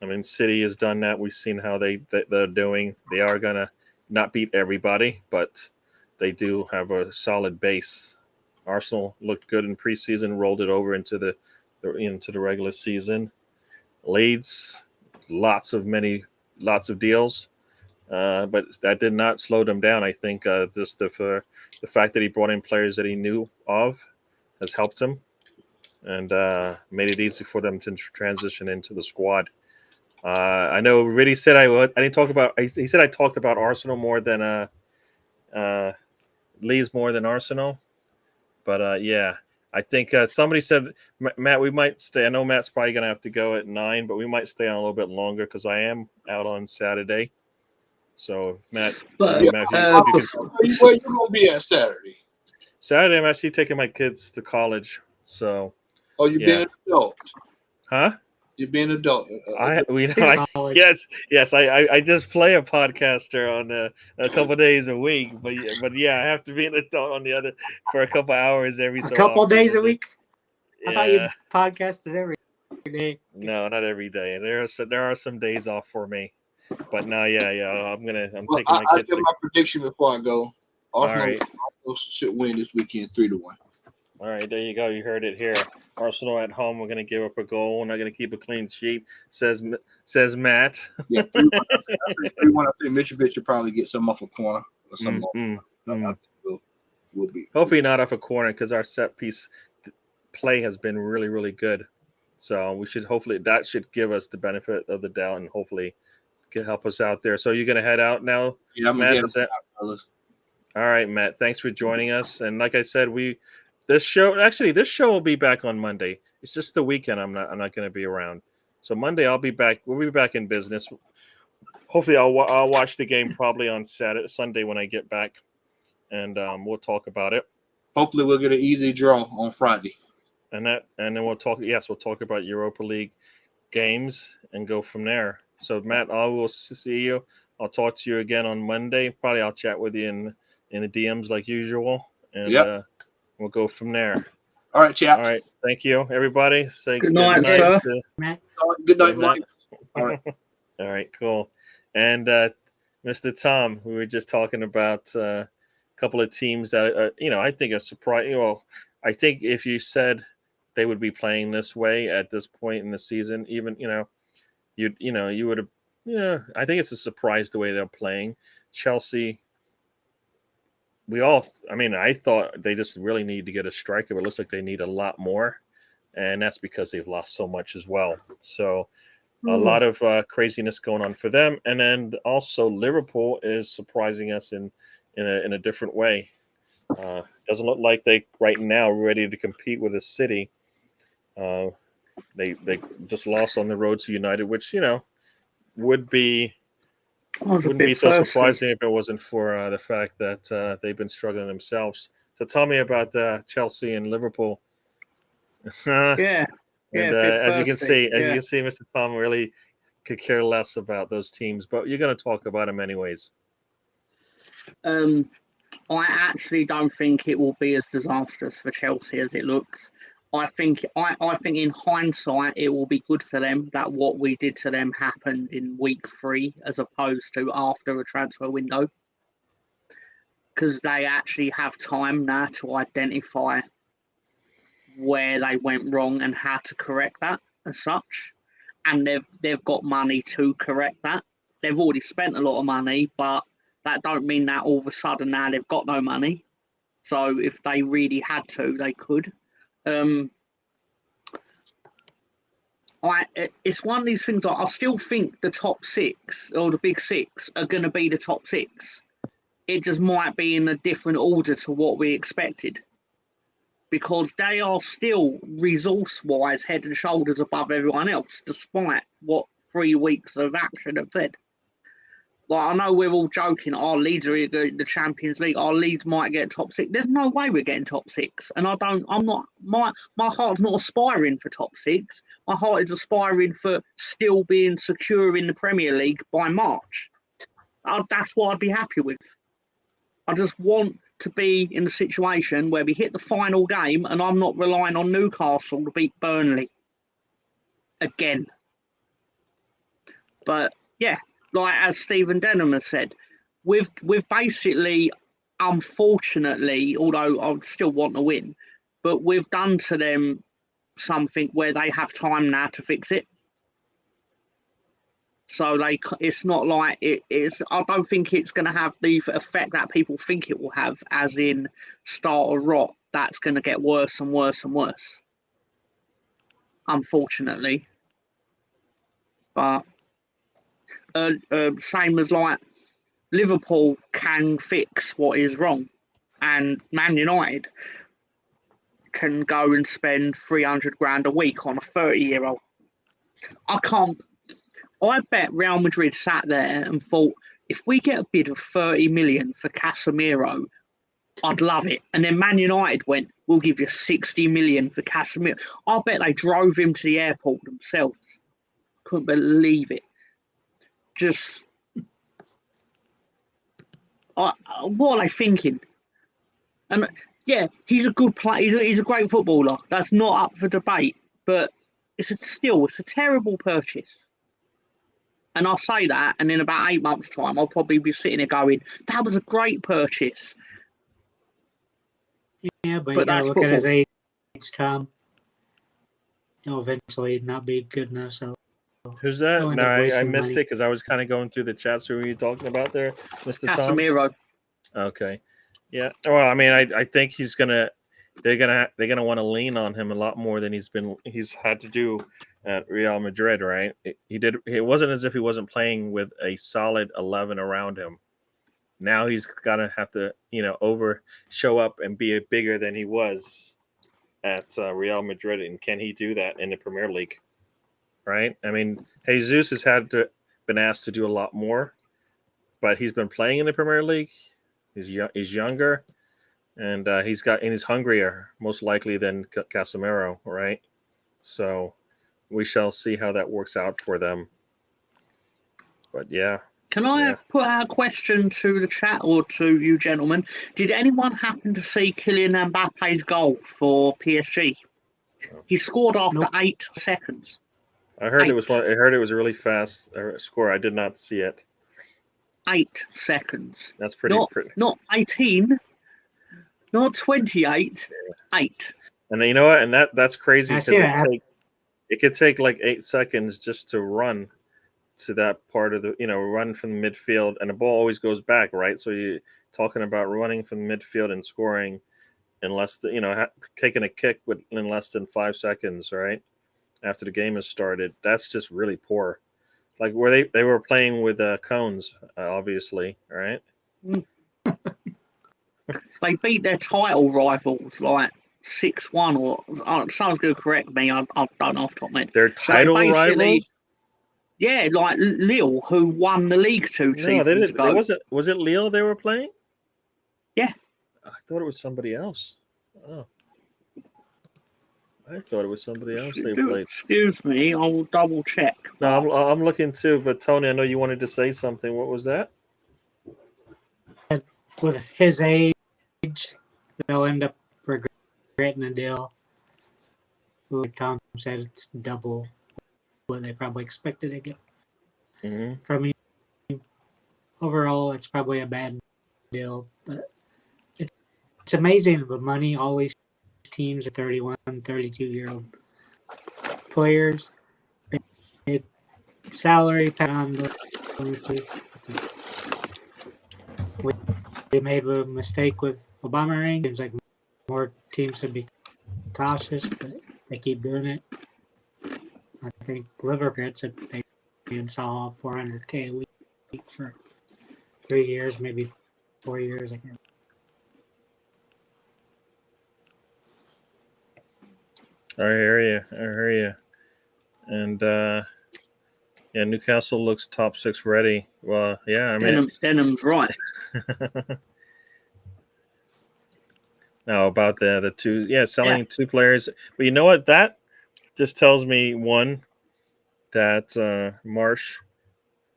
I mean, City has done that. We've seen how they're doing. They are going to not beat everybody, but they do have a solid base. Arsenal looked good in preseason, rolled it over into the regular season. Leeds, lots of deals, but that did not slow them down. I think just the fact that he brought in players that he knew of has helped him and made it easy for them to transition into the squad. I know Riddy said I didn't talk about. He said I talked about Arsenal more than Leeds more than Arsenal, but I think somebody said, Matt, we might stay. I know Matt's probably going to have to go at 9, but we might stay on a little bit longer because I am out on Saturday. So, Matt, But, Matt, Where you going to be at Saturday? Saturday, I'm actually taking my kids to college. So, Oh, you being an adult? Huh? You're being an adult. Yes. I just play a podcaster on a couple days a week, but I have to be an adult on the other for a couple hours every so couple often. days a week. Yeah. I thought you podcasted every day. No, not every day. There are some days off for me, but no, I'm taking my I'll kids. give my prediction before I go. Arsenal should win this weekend 3-1. All right, there you go. You heard it here. Arsenal at home. We're going to give up a goal. We're not going to keep a clean sheet. Says Matt. Yeah, 3-1. 3-1. I think Mitrovic should probably get some off a corner or something. We'll be. Hopefully not off a corner because our set piece play has been really, really good. So we should that should give us the benefit of the doubt and hopefully can help us out there. So you're going to head out now? Yeah, I'm Matt, going to head out, fellas. All right, Matt. Thanks for joining us. And like I said, this show will be back on Monday. It's just the weekend. I'm not going to be around. So Monday I'll be back. We'll be back in business. Hopefully I'll watch the game probably on Sunday when I get back, and we'll talk about it. Hopefully we'll get an easy draw on Friday. And then we'll talk. Yes, we'll talk about Europa League games and go from there. So Matt, I will see you. I'll talk to you again on Monday. Probably I'll chat with you in the DMs like usual, and we'll go from there. All right, chaps. All right, thank you, everybody. Say good night, sir. Good night, Mike. All right. All right, cool. And Mr. Tom, we were just talking about a couple of teams that I think are surprising. Well, I think if you said they would be playing this way at this point in the season, even you would have. Yeah, I think it's a surprise the way they're playing. Chelsea. I thought they just really need to get a striker, but it looks like they need a lot more, and that's because they've lost so much as well. So a lot of craziness going on for them, and then also Liverpool is surprising us in a different way. Doesn't look like they right now ready to compete with a City. They just lost on the road to United, which wouldn't be so surprising if it wasn't for the fact that they've been struggling themselves. So tell me about Chelsea and Liverpool. Yeah. And as you can see, Mr. Tom really could care less about those teams, but you're going to talk about them anyways. I actually don't think it will be as disastrous for Chelsea as it looks. I think in hindsight it will be good for them that what we did to them happened in week 3 as opposed to after a transfer window, because they actually have time now to identify where they went wrong and how to correct that as such. and they've got money to correct that. They've already spent a lot of money, but that don't mean that all of a sudden now they've got no money. So if they really had to, they could. It's one of these things. I still think the top six or the big six are going to be the top six. It just might be in a different order to what we expected, because they are still resource-wise head and shoulders above everyone else, despite what 3 weeks of action have said. Like, I know we're all joking, our Leeds are in the Champions League, our Leeds might get top six. There's no way we're getting top six. And my heart's not aspiring for top six. My heart is aspiring for still being secure in the Premier League by March. That's what I'd be happy with. I just want to be in a situation where we hit the final game and I'm not relying on Newcastle to beat Burnley again. But yeah, like as Stephen Denham has said, we've basically, unfortunately, although I still want to win, but we've done to them something where they have time now to fix it. So it's not like it is. I don't think it's going to have the effect that people think it will have, as in start a rot. That's going to get worse and worse and worse, unfortunately. But same as like Liverpool can fix what is wrong, and Man United can go and spend 300 grand a week on a 30-year-old. I bet Real Madrid sat there and thought, if we get a bid of 30 million for Casemiro, I'd love it. And then Man United went, we'll give you 60 million for Casemiro. I bet they drove him to the airport themselves. Couldn't believe it. Just, what are they thinking? And yeah, he's a good player. He's a great footballer. That's not up for debate. But it's a terrible purchase. And I'll say that, and in about 8 months' time, I'll probably be sitting there going, that was a great purchase. Yeah, but you gotta look at his age, Tom. He'll eventually not be good enough. So Who's that? No, I missed it because I was kind of going through the chats. Who were you talking about there, Mr. Tom? Casemiro. Okay. Yeah. Well, I mean, I think they're gonna want to lean on him a lot more than he's had to do at Real Madrid, right? It wasn't as if he wasn't playing with a solid 11 around him. Now he's gonna have to, show up and be bigger than he was at Real Madrid. And can he do that in the Premier League? Right? I mean, Jesus has been asked to do a lot more, but he's been playing in the Premier League. He's younger, and he's hungrier, most likely, than Casemiro, right? So we shall see how that works out for them. But yeah. Can I put out a question to the chat or to you gentlemen? Did anyone happen to see Kylian Mbappe's goal for PSG? He scored after 8 seconds. I heard it was a really fast score. I did not see it. 8 seconds. That's pretty. Not 18. Not 28. 8. And you know what? And that's crazy because it could take like 8 seconds just to run to that part of the, run from the midfield, and the ball always goes back, right? So you're talking about running from the midfield and scoring in less than, taking a kick in less than 5 seconds, right? After the game has started. That's just really poor. Like where they were playing with cones, obviously, right? They beat their title rivals like 6-1, or someone's going to correct me. I don't know off the top of my head. Their title rivals. Yeah, like Lille, who won the league 2 seasons ago. Was it Lille they were playing? Yeah. I thought it was somebody else. Oh. I thought it was somebody else they played. Excuse me, I will double check. No, I'm looking too, but Tony, I know you wanted to say something. What was that? With his age, they'll end up regretting the deal. Like Tom said, it's double what they probably expected to get from him. Overall, it's probably a bad deal, but it's amazing the money all these teams are 31, 32-year-old players salary pay on bonuses. We made a mistake with Obama. Seems like more teams would be cautious, but they keep doing it. I think Liverpool said they saw $400K a week for 3 years, maybe 4 years. I can't. I hear you. And yeah, Newcastle looks top 6 ready. Well, yeah, I mean, Denham's right. now about the two, selling 2 players. But you know what? That just tells me, one, that Marsh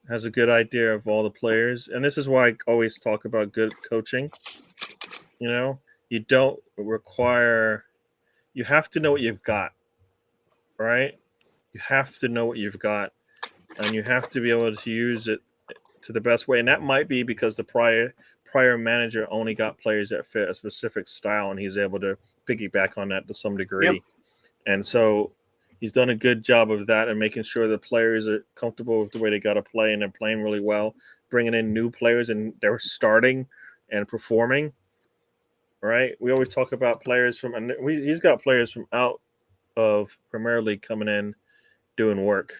has a good idea of all the players, and this is why I always talk about good coaching. You know, you don't require. You have to know what you've got, right? You have to know what you've got, and you have to be able to use it to the best way. And that might be because the prior manager only got players that fit a specific style, and he's able to piggyback on that to some degree. Yep. And so he's done a good job of that and making sure the players are comfortable with the way they got to play, and they're playing really well, bringing in new players, and they're starting and performing. Right? We always talk about players he's got players from out of Premier League coming in doing work,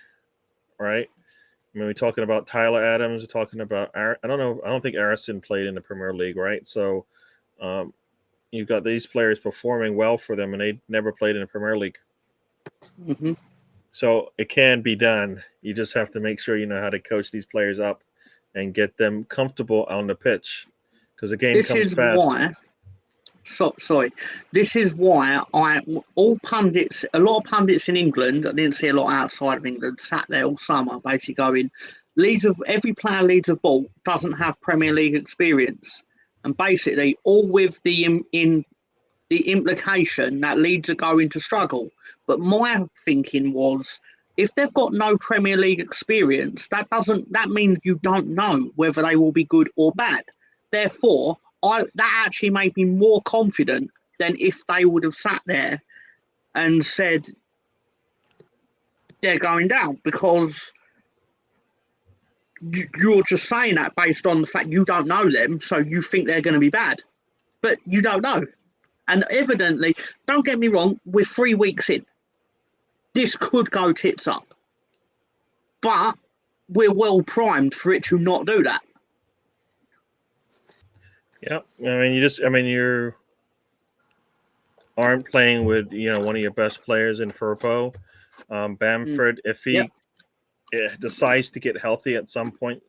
right? I mean, we're talking about Tyler Adams. We're talking about I don't think Arison played in the Premier League, right? So you've got these players performing well for them, and they never played in the Premier League. Mm-hmm. So it can be done. You just have to make sure you know how to coach these players up and get them comfortable on the pitch, because the game comes fast. Sorry. This is why a lot of pundits in England, I didn't see a lot outside of England, sat there all summer basically going, every player Leeds have bought doesn't have Premier League experience. And basically all with the implication that Leeds are going to struggle. But my thinking was, if they've got no Premier League experience, that means you don't know whether they will be good or bad. Therefore, that actually made me more confident than if they would have sat there and said they're going down, because you're just saying that based on the fact you don't know them, so you think they're going to be bad, but you don't know. And evidently, don't get me wrong, we're 3 weeks in. This could go tits up, but we're well primed for it to not do that. Yeah, I mean, you aren't playing with one of your best players in Firpo, Bamford. If he decides to get healthy at some point,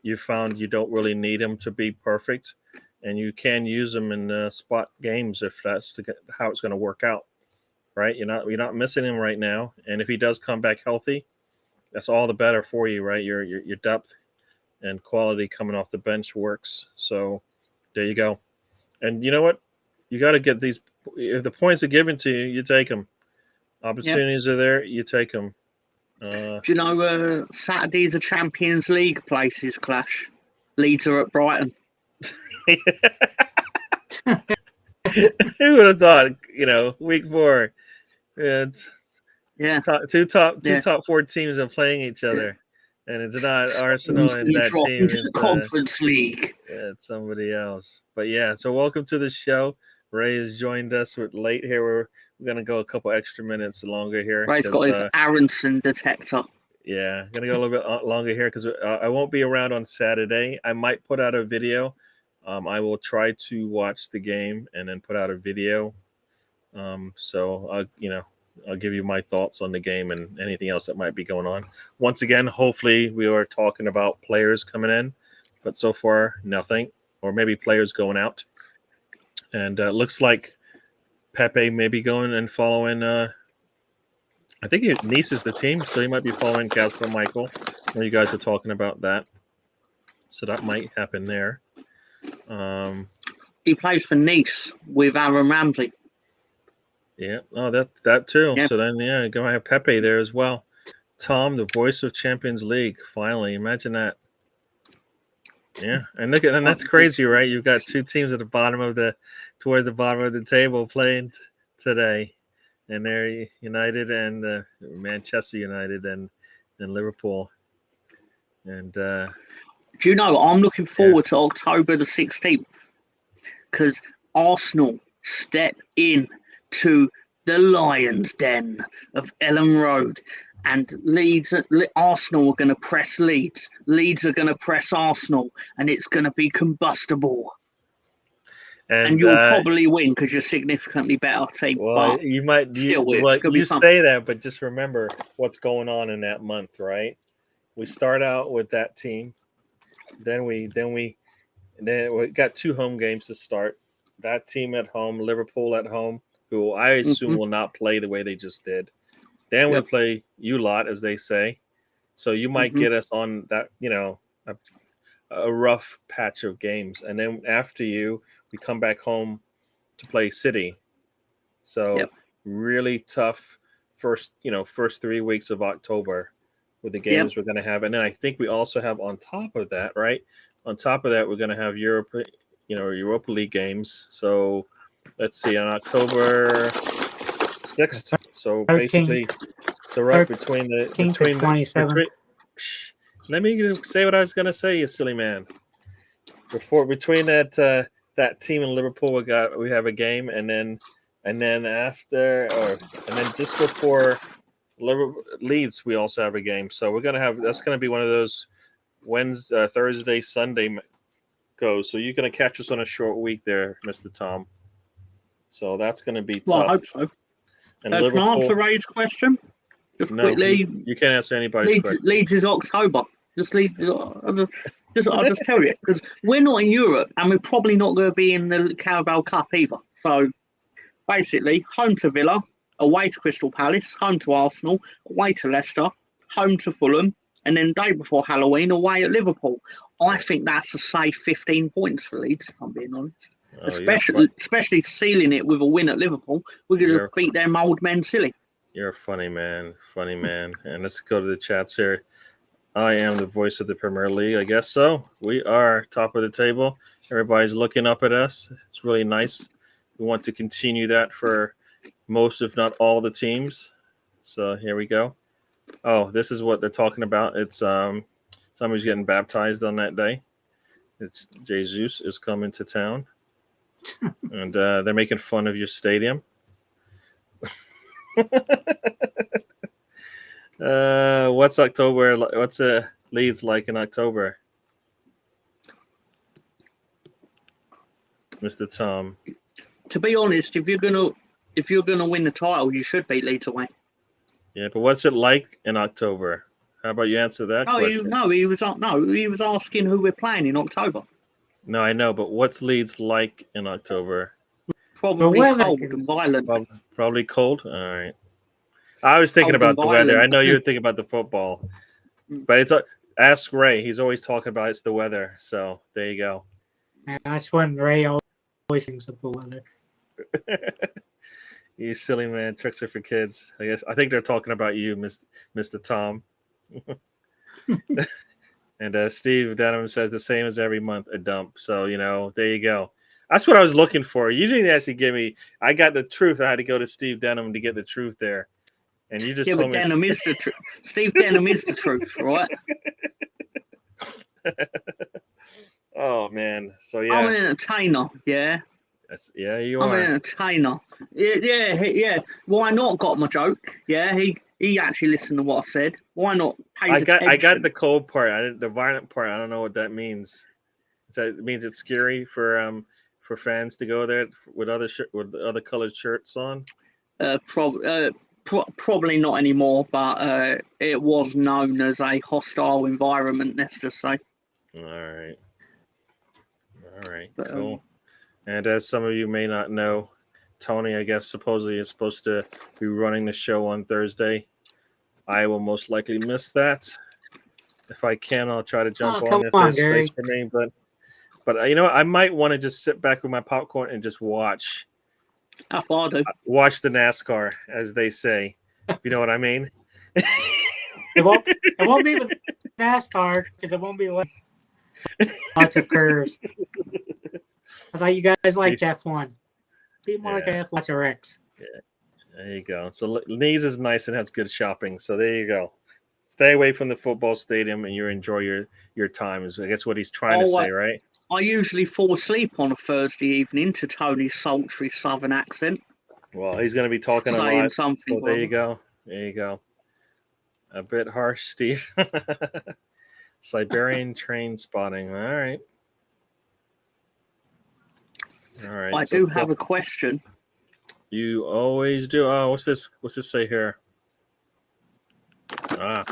you found you don't really need him to be perfect, and you can use him in spot games if that's how it's going to work out. Right? You're not missing him right now, and if he does come back healthy, that's all the better for you, right? Your depth and quality coming off the bench works. So there you go. And you know what? You got to get these. If the points are given to you, you take them. Opportunities are there, you take them. Do you know Saturday's a Champions League places clash? Leeds are at Brighton. Who would have thought? Week 4. It's two top 4 teams are playing each other, and it's not Arsenal and that team. Into the Conference League. It's somebody else. But yeah, so welcome to the show. Ray has joined us late here. We're going to go a couple extra minutes longer here. Ray's got his Aronson detector. Yeah, going to go a little bit longer here because I won't be around on Saturday. I might put out a video. I will try to watch the game and then put out a video. So I'll give you my thoughts on the game and anything else that might be going on. Once again, hopefully we are talking about players coming in, but so far nothing, or maybe players going out. And looks like Pepe may be going and following. I think Nice is the team, so he might be following Casper Michael. Well, you guys were talking about that, so that might happen there. He plays for Nice with Aaron Ramsey. Yeah, that too. Yeah. So then, going to have Pepe there as well. Tom, the voice of Champions League. Finally, imagine that. Yeah, and that's crazy, right? You've got 2 teams at the towards the bottom of the table playing today, and they're United and Manchester United, and in Liverpool. And Do you know, I'm looking forward to October the 16th because Arsenal step in to the Lions' Den of Ellen Road, and Arsenal are going to press Leeds. Leeds are going to press Arsenal, and it's going to be combustible. And you'll probably win because you're significantly better team. well, But you might. still, it's Well, going to be you fun. say that, but just remember what's going on in that month, right? We start out with that team, then we got 2 home games to start. That team at home, Liverpool at home, who I assume will not play the way they just did. Then we play you lot, as they say. So you might get us on that, a rough patch of games. And then after you, we come back home to play City. So really tough first 3 weeks of October with the games we're going to have. And then I think we also have on top of that, right? On top of that, we're going to have Europa League games. So let's see, on October 6th. So 13th. basically, so right between the 27th. Let me say what I was going to say, you silly man. Between that team in Liverpool, we have a game, and then just before Leeds, we also have a game. So that's going to be one of those Wednesday, Thursday, Sunday goes. So you're going to catch us on a short week there, Mr. Tom. So that's going to be tough. Well, I hope so. And Can I answer Ray's question? Just quickly. You can't answer anybody's question. Leeds is October. I'll just tell you, because we're not in Europe and we're probably not going to be in the Carabao Cup either. So basically, home to Villa, away to Crystal Palace, home to Arsenal, away to Leicester, home to Fulham, and then day before Halloween, away at Liverpool. I think that's a safe 15 points for Leeds, if I'm being honest. Oh, especially sealing it with a win at Liverpool. We're going to beat them old men silly. You're a funny man. And let's go to the chats here. I am the voice of the Premier League. I guess so. We are top of the table. Everybody's looking up at us. It's really nice. We want to continue that for most, if not all, the teams. So here we go. Oh, this is what they're talking about. It's somebody's getting baptized on that day. It's Jesus is coming to town. And they're making fun of your stadium. What's October? What's Leeds like in October, Mr. Tom? To be honest, if you're gonna win the title, you should beat Leeds away. Yeah, but what's it like in October? How about you answer that question? He was asking who we're playing in October. No, I know, but what's Leeds like in October? Probably cold and violent. Probably cold. All right. I was thinking about the weather. I know you were thinking about the football, but it's ask Ray. He's always talking about it's the weather. So there you go. Yeah, that's when Ray always thinks of the weather. You silly man. Tricks are for kids. I think they're talking about you, Mr. Tom. And Steve Denham says the same as every month, a dump. So, there you go. That's what I was looking for. You didn't actually give me. I got the truth. I had to go to Steve Denham to get the truth there. And you just told me. Denham is the truth. Steve Denham is the truth, right? Oh, man. So, yeah. I'm an entertainer, yeah. You I'm are. an entertainer. Yeah. Why not got my joke? Yeah, he actually listened to what I said. Why not? I got the cold part. The violent part. I don't know what that means. It means it's scary for fans to go there with other colored shirts on. Probably not anymore, but it was known as a hostile environment. Let's just say. All right. But, Cool. And as some of you may not know, Tony, I guess, supposedly is supposed to be running the show on Thursday. I will most likely miss that. If I can, I'll try to jump on if there's space for me. But I might want to just sit back with my popcorn and just watch. That's what I do. Watch the NASCAR, as they say. You know what I mean? It won't be with NASCAR because it won't be like lots of curves. I thought you guys liked F1. Be more like F1. Lots of wrecks. Yeah. There you go. So Leeds is nice and has good shopping. So there you go. Stay away from the football stadium and you enjoy your time. Is I guess what he's trying to say, right? I usually fall asleep on a Thursday evening to Tony's sultry southern accent. Well, he's going to be talking a Saying lot. something. So there you go. There you go. A bit harsh, Steve. Siberian train spotting. All right. All right. I do have a question. You always do. Oh, what's this? What's this say here? Ah,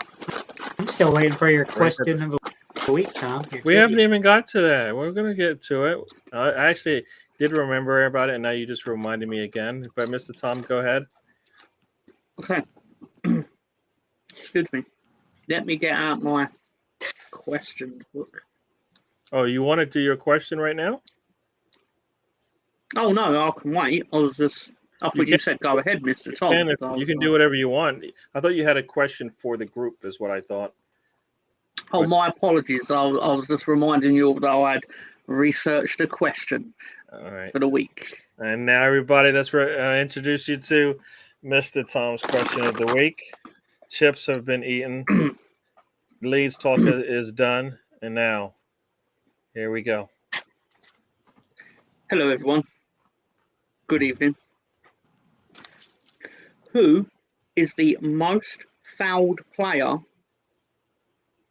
I'm still waiting for your question of the week, Tom. we haven't even got to that. We're gonna get to it. I actually did remember about it, and now you just reminded me again. But Mr. Tom, go ahead. Okay. Excuse me. Let me get out my question book. Oh, you want to do your question right now? Oh no, I can wait. I thought you said go ahead, Mr. Tom. You can do whatever you want. I thought you had a question for the group, is what I thought. Oh, my apologies. I was just reminding you that I had researched a question for the week. And now, everybody, let's introduce you to Mr. Tom's question of the week. Chips have been eaten. Leeds talk is done. And now, here we go. Hello, everyone. Good evening. Who is the most fouled player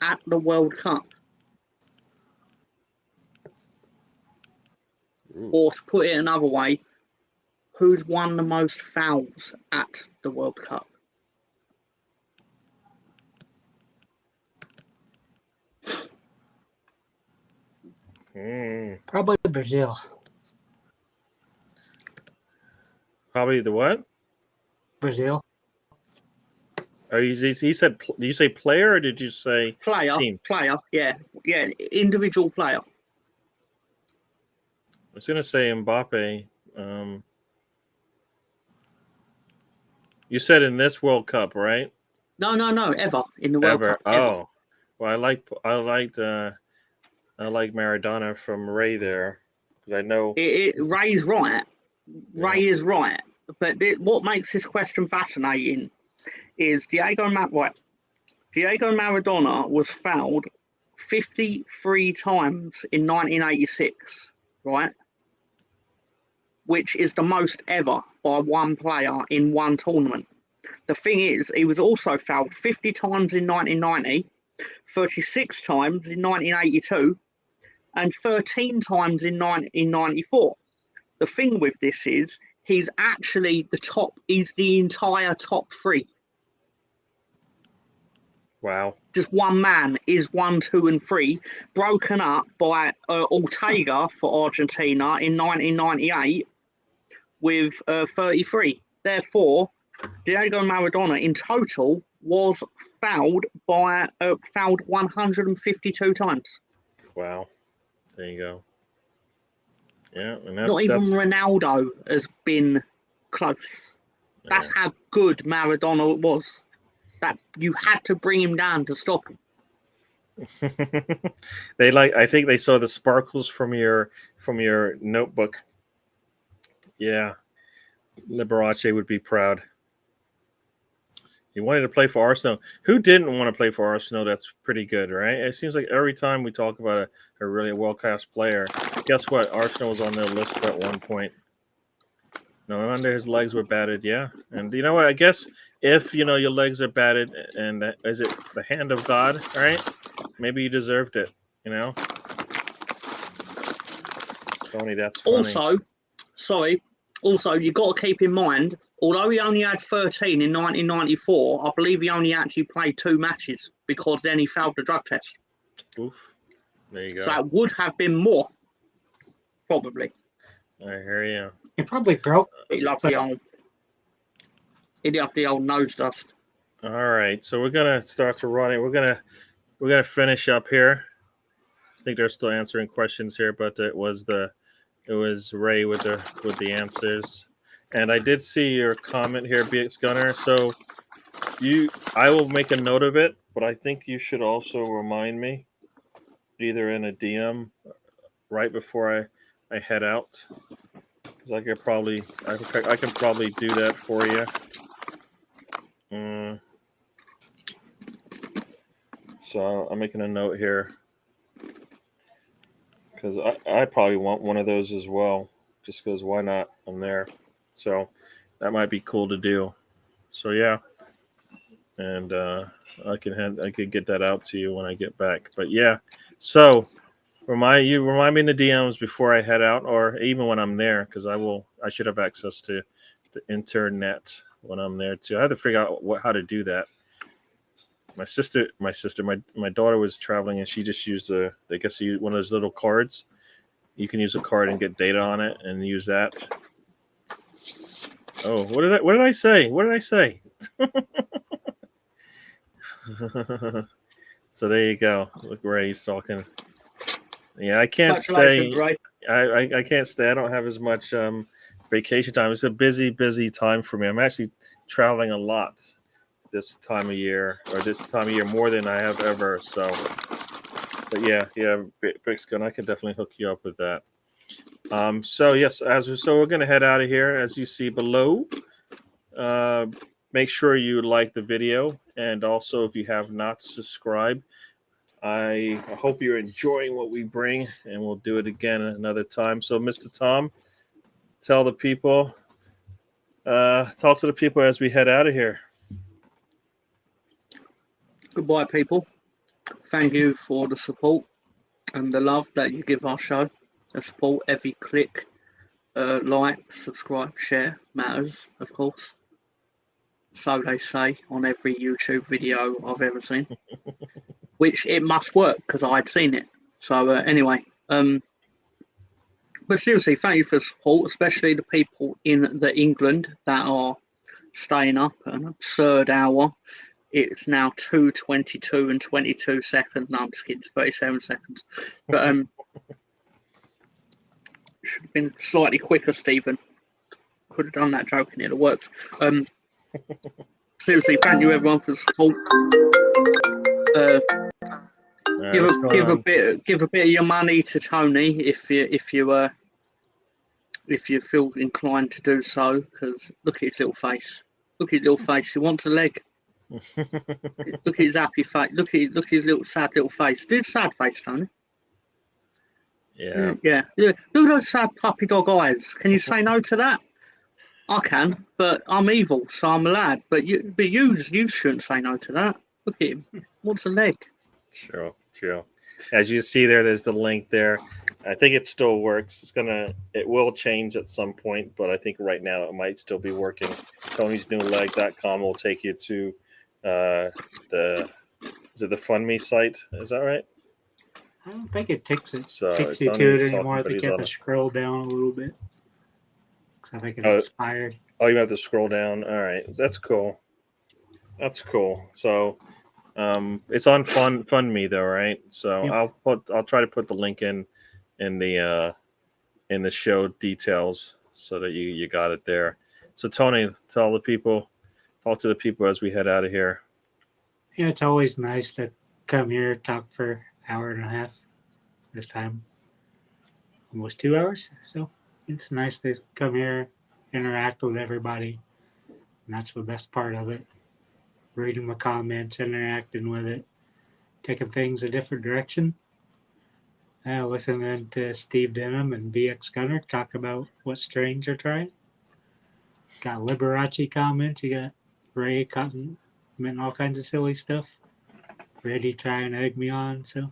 at the World Cup? Ooh. Or to put it another way, who's won the most fouls at the World Cup? Probably Brazil. Probably the what? Brazil. Oh, he said. Did you say player or did you say team? Player, yeah, individual player. I was gonna say Mbappe. You said in this World Cup, right? No, ever in the World Cup. Oh, ever. well, I liked Maradona from Ray there because I know Ray's right. Ray is right, but what makes this question fascinating is Diego Maradona was fouled 53 times in 1986, right? Which is the most ever by one player in one tournament. The thing is, he was also fouled 50 times in 1990, 36 times in 1982, and 13 times in 1994. The thing with this is, he's actually he's the entire top three. Wow. Just one man is 1, 2, and 3, broken up by Ortega for Argentina in 1998 with 33. Therefore, Diego Maradona in total was fouled 152 times. Wow. There you go. Yeah, and Not even Ronaldo has been close. That's how good Maradona was. That you had to bring him down to stop him. I think they saw the sparkles from your notebook. Yeah. Liberace would be proud. He wanted to play for Arsenal. Who didn't want to play for Arsenal? That's pretty good, right? It seems like every time we talk about a really world-class player, guess what? Arsenal was on their list at one point. No wonder his legs were battered, yeah. And you know what? I guess if, your legs are battered and is it the hand of God, right? Maybe you deserved it, Tony, that's funny. Also, you got to keep in mind, although he only had 13 in 1994, I believe he only actually played 2 matches because then he failed the drug test. Oof. There you go. So it would have been more, probably. I hear you. He probably broke. He loved the old nose dust. All right, so we're gonna start to run it. We're gonna finish up here. I think they're still answering questions here, but it was Ray with the answers. And I did see your comment here, BX Gunner. So I will make a note of it, but I think you should also remind me, either in a DM right before I head out, because I can probably do that for you. So I'm making a note here because I probably want one of those as well. Just because why not? I'm there. So that might be cool to do. So yeah. And I could get that out to you when I get back. But yeah. So remind me in the DMs before I head out, or even when I'm there, because I should have access to the internet when I'm there too. I have to figure out how to do that. My daughter was traveling and she just used one of those little cards. You can use a card and get data on it and use that. Oh, what did I say? What did I say? So there you go. Look, Ray's talking. Yeah, I can't stay. Ray. I can't stay. I don't have as much vacation time. It's a busy time for me. I'm actually traveling a lot this time of year more than I have ever. So, but yeah, Bixgun, I can definitely hook you up with that. So yes, so we're gonna head out of here, as you see below. Make sure you like the video, and also if you have not subscribed, I hope you're enjoying what we bring, and we'll do it again another time. So, Mr. Tom, tell the people, talk to the people as we head out of here. Goodbye, people. Thank you for the support and the love that you give our show. The support, every click, like, subscribe, share matters, of course. So they say on every YouTube video I've ever seen, which it must work because I'd seen it. So anyway, but seriously, thank you for the support, especially the people in the England that are staying up an absurd hour. It's now 2:22 and 22 seconds. No, I'm just kidding, 37 seconds. But should have been slightly quicker, Stephen. Could have done that joke and it worked. Seriously, thank you everyone for the support. Give a bit of your money to Tony if you feel inclined to do so. Because look at his little face. Look at his little face. He wants a leg. Look at his happy face. Look at his little sad little face. Do sad face, Tony. Yeah. Look at those sad puppy dog eyes. Can you say no to that? I can, but I'm evil, so I'm a lad. But you shouldn't say no to that. Look at him. What's a leg? True. As you see there's the link there. I think it still works. It will change at some point, but I think right now it might still be working. Tony'sNewLeg.com will take you to the FundMe site. Is that right? I don't think it takes you So to it anymore. I think you have to scroll down a little bit. Because I think it expired. Oh, you have to scroll down. All right. That's cool. So it's on FundMe though, right? So yep. I'll try to put the link in the show details so that you got it there. So Tony, talk to the people as we head out of here. Yeah, it's always nice to come here, talk for an hour and a half. This time, almost 2 hours. So it's nice to come here, interact with everybody, and that's the best part of it. Reading the comments, interacting with it, taking things a different direction. Listening to Steve Denham and BX Gunner talk about what strains are trying. Got Liberace comments. You got Ray commenting all kinds of silly stuff. Reddy trying to egg me on. So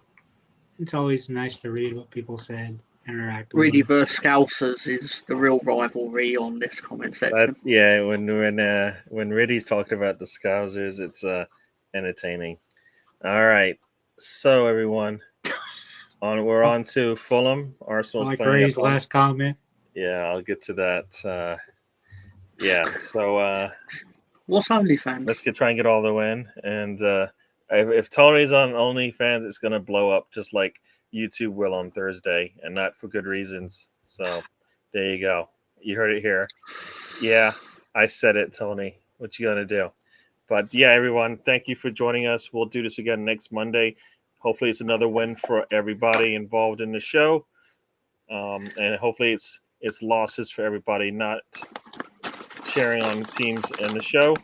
it's always nice to read what people said, interact with Reddy versus Scousers is the real rivalry on this comment section. When Reddy's talked about the Scousers, it's entertaining. All right, so everyone, we're on to Fulham. Arsenal's like playing Ray's last comment. Yeah, I'll get to that. So what's OnlyFans? Let's try and get all the win. And if Tony's on OnlyFans, it's gonna blow up just like YouTube will on Thursday, and not for good reasons. So there you go. You heard it here. Yeah, I said it, Tony. What you gonna do? But yeah, everyone, thank you for joining us. We'll do this again next Monday. Hopefully, it's another win for everybody involved in the show, and hopefully, it's losses for everybody not sharing on teams in the show.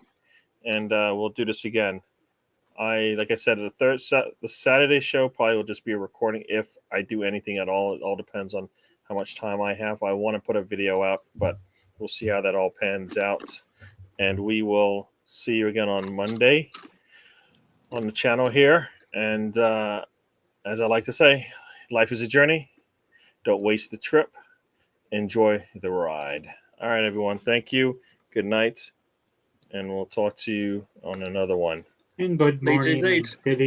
And we'll do this again. Like I said, the Saturday show probably will just be a recording if I do anything at all. It all depends on how much time I have. I want to put a video out, but we'll see how that all pans out. And we will see you again on Monday on the channel here. And as I like to say, life is a journey. Don't waste the trip. Enjoy the ride. All right, everyone. Thank you. Good night. And we'll talk to you on another one. And good Leads morning. indeed. Good